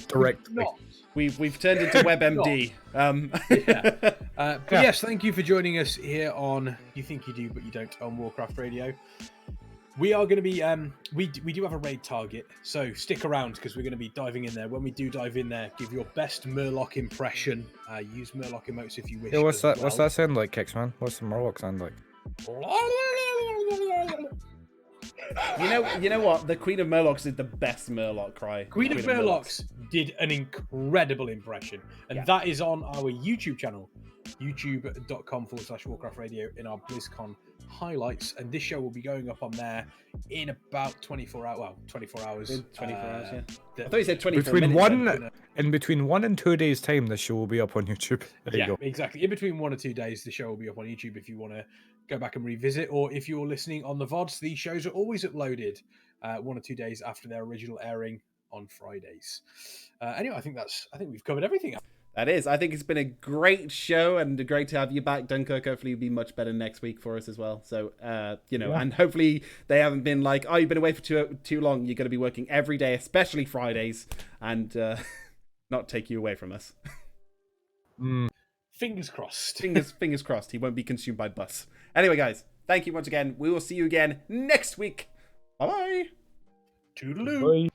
directly. Not. We've turned into WebMD. But yes, thank you for joining us here on You Think You Do But You Don't on Warcraft Radio. We are going to be we do have a raid target, so stick around because we're going to be diving in there. When we do dive in there, give your best Murloc impression. Use Murloc emotes if you wish. Yeah, what's that? well. What's that sound like, Kixman? What's the Murloc sound like? You know what? The Queen of Murlocs did the best Murloc cry. Queen of Murlocs did an incredible impression, and that is on our YouTube channel, youtube.com/Warcraft Radio in our BlizzCon highlights, and this show will be going up on there in about 24 hours. Well, 24 hours. In 24 hours, yeah. I thought you said 24 minutes. Between 1 and 2 days time, this show will be up on YouTube. There you go. Exactly. In between 1 or 2 days, the show will be up on YouTube if you want to go back and revisit, or if you're listening on the VODs, these shows are always uploaded 1 or 2 days after their original airing on Fridays. Anyway, I think we've covered everything. That is. I think it's been a great show and great to have you back, Dunkurk. Hopefully you'll be much better next week for us as well. So, and hopefully they haven't been like, oh, you've been away for too long. You're going to be working every day, especially Fridays, and not take you away from us. Fingers crossed. Fingers crossed. He won't be consumed by bus. Anyway, guys, thank you once again. We will see you again next week. Bye-bye. Toodaloo. Bye.